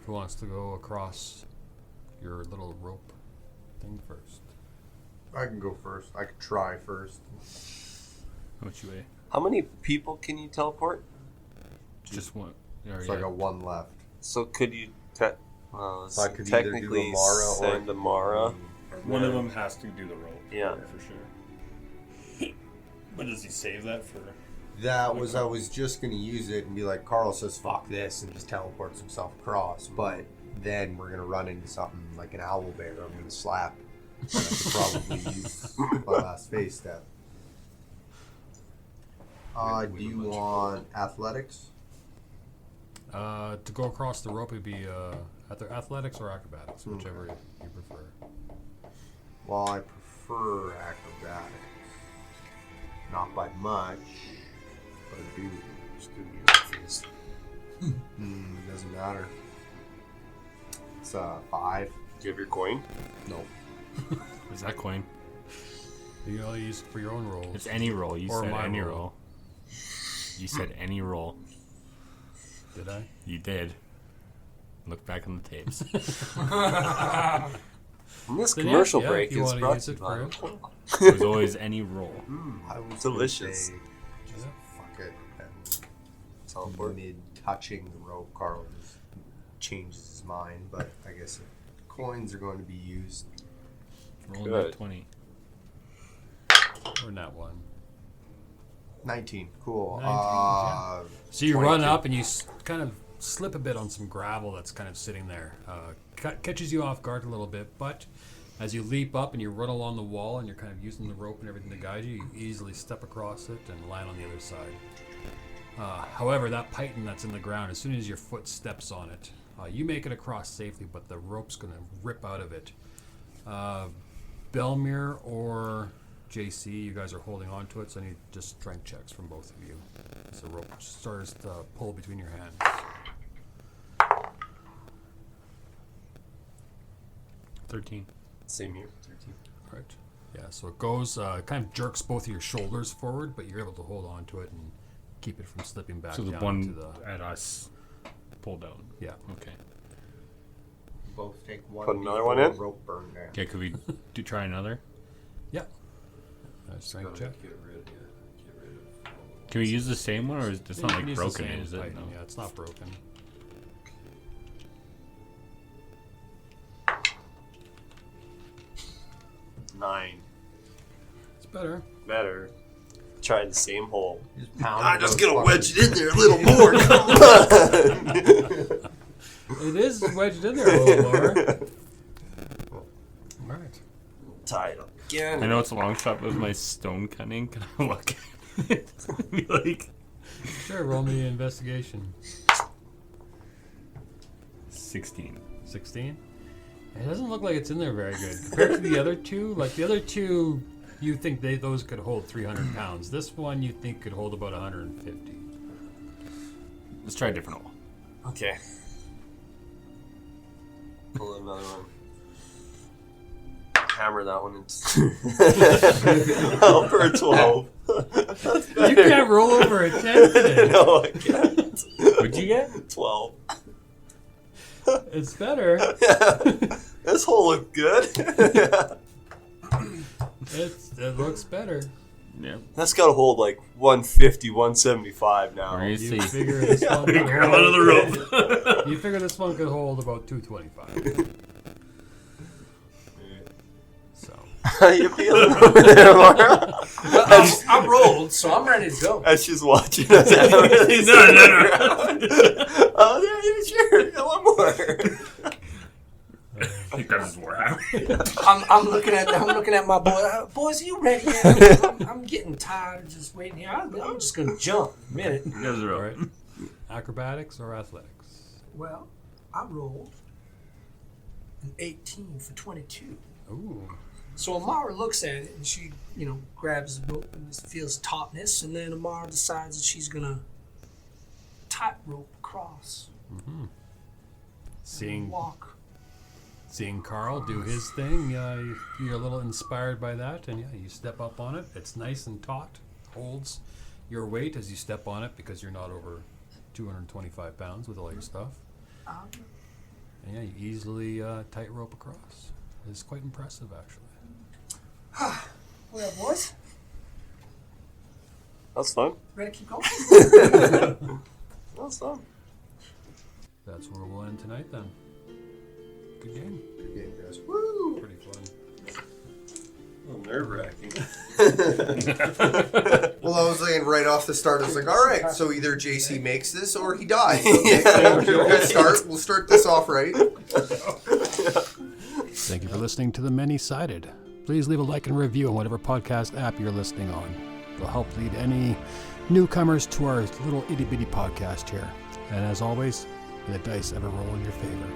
Who wants to go across your little rope thing first? I can go first. I can try first. How much you weigh? How many people can you teleport? Just one. So I got one left. So could you So I could either do technically Amara or send Amara? One of them has to do the roll. Yeah. For sure. But does he save that for? That was, I was just going to use it and be like, Carl says, fuck this, and just teleports himself across. But then we're going to run into something like an owl bear I'm going to slap. And I could probably use my last phase step. Do you want athletics? To go across the rope, it'd be either athletics or acrobatics, whichever you prefer. Well, I prefer acrobatics. Not by much, but I do. Just do this. Doesn't matter. It's 5. Do you have your coin? Nope. What's that coin? You only use it for your own rolls. It's any roll. You Or said my any roll. roll. You said any roll. Did I? You did. Look back on the tapes. And this Then commercial yeah, break if you is wanna brought use to it you by... for It was always any roll. I was Delicious. gonna say, just fuck it. And Teleport. mid touching the rope, Carl just changes his mind. But I guess coins are going to be used. Roll Good. that 20. Or not one. 19. Cool. 19, So you 22. run up and you kind of slip a bit on some gravel that's kind of sitting there. Catches you off guard a little bit, but as you leap up and you run along the wall and you're kind of using the rope and everything to guide you, you easily step across it and land on the other side. However, that python that's in the ground, as soon as your foot steps on it, you make it across safely, but the rope's going to rip out of it. Belmir or JC, you guys are holding on to it, so I need just strength checks from both of you as the rope starts to pull between your hands. 13. Same here. Right. Yeah, so it goes, kind of jerks both of your shoulders forward, but you're able to hold on to it and keep it from slipping back So the down one into the... at us pulled out. Yeah. Okay. Both take one. Put another D4 one in? Rope burn down. Okay, could we try another? Yeah. Strength check. Get rid of. Can we use the same one, or is it's not You like can use the broken, same is it? python. No. Yeah, it's not broken. Nine. It's better. Better. Try the same hole. Just Get a wedge it in there a little more. Come on. It is wedged in there a little more. All right. Tie it up again. I know it's a long shot, but with my stone cunning, can I look at it? Be like Sure, roll me an investigation. 16. 16? It doesn't look like it's in there very good. Compared to the other two, like the other two, you think those could hold 300 pounds. This one you think could hold about 150. Let's try a different hole. Okay. Pull another one. Hammer that one in. Oh, for a 12. You can't roll over a 10 today. No, I can't. What'd you get? 12. It's better. This hole looked good. It looks better. Yeah. That's got to hold like 150, 175 now. Where you You see? figure this one could Grab out of the rope. You figure this one could hold about 225. So How you feeling over there, Mara? I rolled, so I'm ready to go. As she's watching us. No. Oh, yeah, sure. One more. He grabs his warhammer. I'm looking at my boy. Boys, are you ready yet? I'm getting tired of just waiting here. I'm just gonna jump in a minute. There's a all rope. right. Acrobatics or athletics? Well, I rolled an 18 for 22. Ooh. So Amara looks at it and she, grabs the rope and just feels tautness, and then Amara decides that she's gonna tightrope across and walk. Seeing Carl do his thing, you're a little inspired by that, and you step up on it. It's nice and taut, holds your weight as you step on it because you're not over 225 pounds with all your stuff. And you easily tightrope across. It's quite impressive, actually. Well, boys, That's fun. ready to keep going? That's fun. That's where we'll end tonight, then. Good game. Good game, guys. Woo! Pretty fun. Nerve-wracking. Well, I was saying right off the start, I was like, all right, so either JC makes this or he dies. Okay, so we'll start this off right. Thank you for listening to The Many-Sided. Please leave a like and review on whatever podcast app you're listening on. It'll help lead any newcomers to our little itty-bitty podcast here. And as always, may the dice ever roll in your favor.